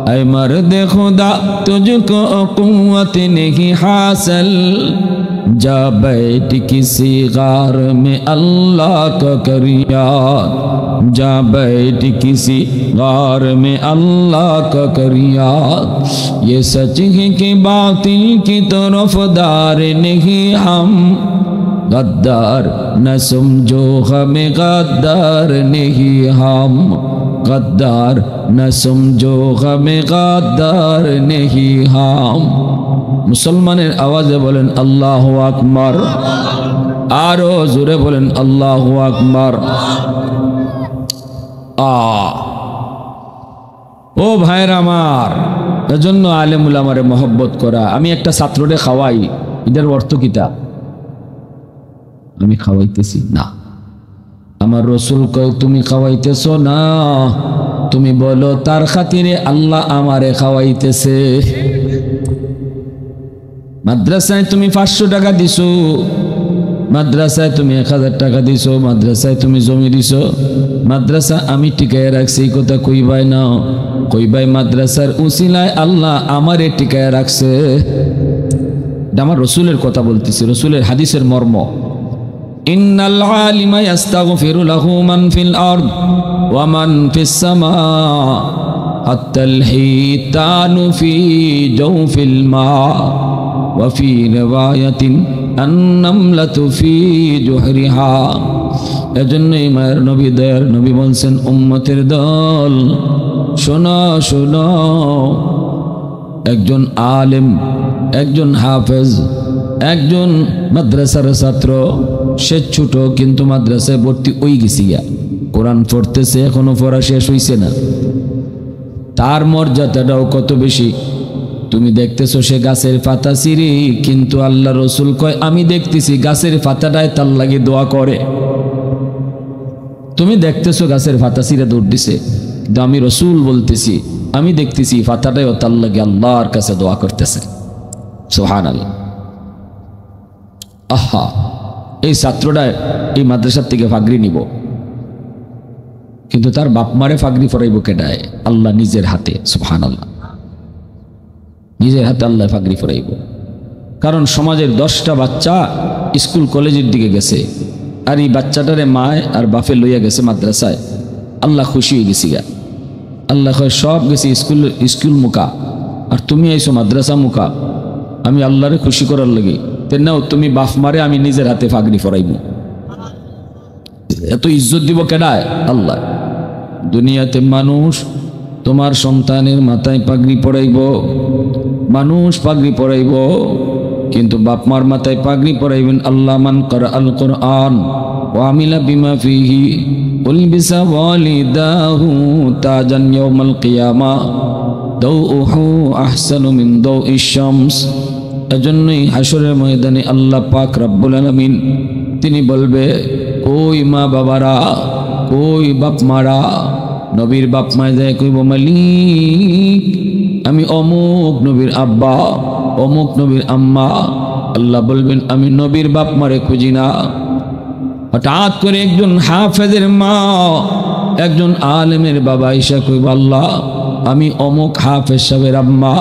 ऐ मर्द खुदा तुझको कुव्वत नहीं हासिल, जा बैठ किसी गार में अल्लाह का करिया, जा बैठ किसी गार में अल्लाह का करिया। ये सच है कि बातिल की तरफदार नहीं हम, गद्दार न समझो हमें गद्दार नहीं हम, गद्दार न समझो हमें गद्दार नहीं हम। মুসলমানের আওয়াজে বলেন আল্লাহু আকবার, আরো জোরে বলেন আল্লাহু আকবার। ও ভাইরা আমার, এজন্য আলেম উলামারে মহব্বত করা। আমি একটা ছাত্ররে খাওয়াই, এটার অর্থ কিটা? আমি খাওয়াইতেছি না, আমার রসুল কয় তুমি খাওয়াইতেছ না, তুমি বলো তার খাতিরে আল্লাহ আমারে খাওয়াইতেছে। মাদ্রাসায় তুমি 500 টাকা দিছো, মাদ্রাসায় তুমি 1000 টাকা দিছো, মাদ্রাসায় তুমি জমি দিছো, মাদ্রাসা আমি টিকায় রাখছি, এই কথা কইবাই না। কইবাই মাদ্রাসার উসিলায় আল্লাহ আমারে টিকায় রাখছে। আমার রসুলের কথা বলতেছি, রসুলের হাদিসের মর্ম। ইন্নাল আলিমা ইস্তাগফিরু লাহু মান ফিল আরদ ওয়া মান ফিস সামা হাত্তাল হিতানু ফি জাওফিল মা ওয়া ফি রিওয়ায়াতিন আন-নামলাতু ফি জুহরিহা। এজন্যই মায়ের নবী দয়ার নবী বলছেন, উম্মতের দল শোনো শোনো, একজন আলেম, একজন হাফেজ, একজন মাদ্রাসার ছাত্র, সে ছোট কিন্তু মাদ্রাসায় ভর্তি হই গেছি, কোরআন পড়তেছে, এখনো পড়া শেষ হইছে না, তার মর্যাদাটাও কত বেশি। তুমি দেখতেছো সে গাছের পাতা ছিঁড়ি, কিন্তু আল্লাহ রসুল কয় আমি দেখতেছি গাছের পাতাটায় তার লাগে দোয়া করে। তুমি দেখতেছো গাছের পাতা ছিঁড়ে দৌড় দিছে, কিন্তু আমি রসুল বলতেছি আমি দেখতেছি পাতাটাও তার লাগে আল্লাহর কাছে দোয়া করতেছে। সুবহানাল্লাহ। আহা, এই ছাত্রটা এই মাদ্রাসার থেকে ফাগরি নিব, কিন্তু তার বাপ মারে ফাগরি ফরাইব কেডায়? আল্লাহ নিজের হাতে। সুবহানাল্লাহ, নিজের হাতে আল্লাহ ফাগরি ফরাইব। কারণ সমাজের 10টা বাচ্চা স্কুল কলেজের দিকে গেছে, আর এই বাচ্চাটারে মায় আর বাপে লইয়া গেছে মাদ্রাসায়। আল্লাহ খুশি হয়ে গেছি গা। আল্লাহ কয় সব গেছে স্কুল মুখা, আর তুমি আইছো মাদ্রাসা মুখা। আমি আল্লাহরে খুশি করার লাগে তেনাও তুমি বাপ মারে আমি নিজের হাতে ফাগরি ফরাইব। এত ইজ্জত দিব কেডায়? আল্লাহ। দুনিয়াতে মানুষ তোমার সন্তানের মাথায় পাগড়ি পরাইব, মানুষ পাগড়ি পরাইব, কিন্তু বাপ মার মাথায় পাগড়ি পরাইবেন আল্লাহ। মান করা আল কোরআন ওয়া আমিলা বিমা ফিহি উলবিসা ওয়ালিদাহু তাজান ইয়াউমাল কিয়ামা দাউহু আহসানু মিন দাউইশ শামস। এজন্যই হাসরের ময়দানে আল্লাহ পাক রব্বুল আলামিন তিনি বলবে, কই মা বাবারা, কই বাপ মারা? নবীর বাপ মায় যায় কইব, মালিক আমি অমুক নবীর আব্বা, অমুক নবীর আম্মা। আল্লাহ বলবেন আমি নবীর বাপ মারে খুঁজি না। হঠাৎ করে একজন হাফেজের মা, একজন আলেমের বাবা ঈশা কইব, আল্লাহ আমি অমুক হাফেজ সাহেবের আম্মা।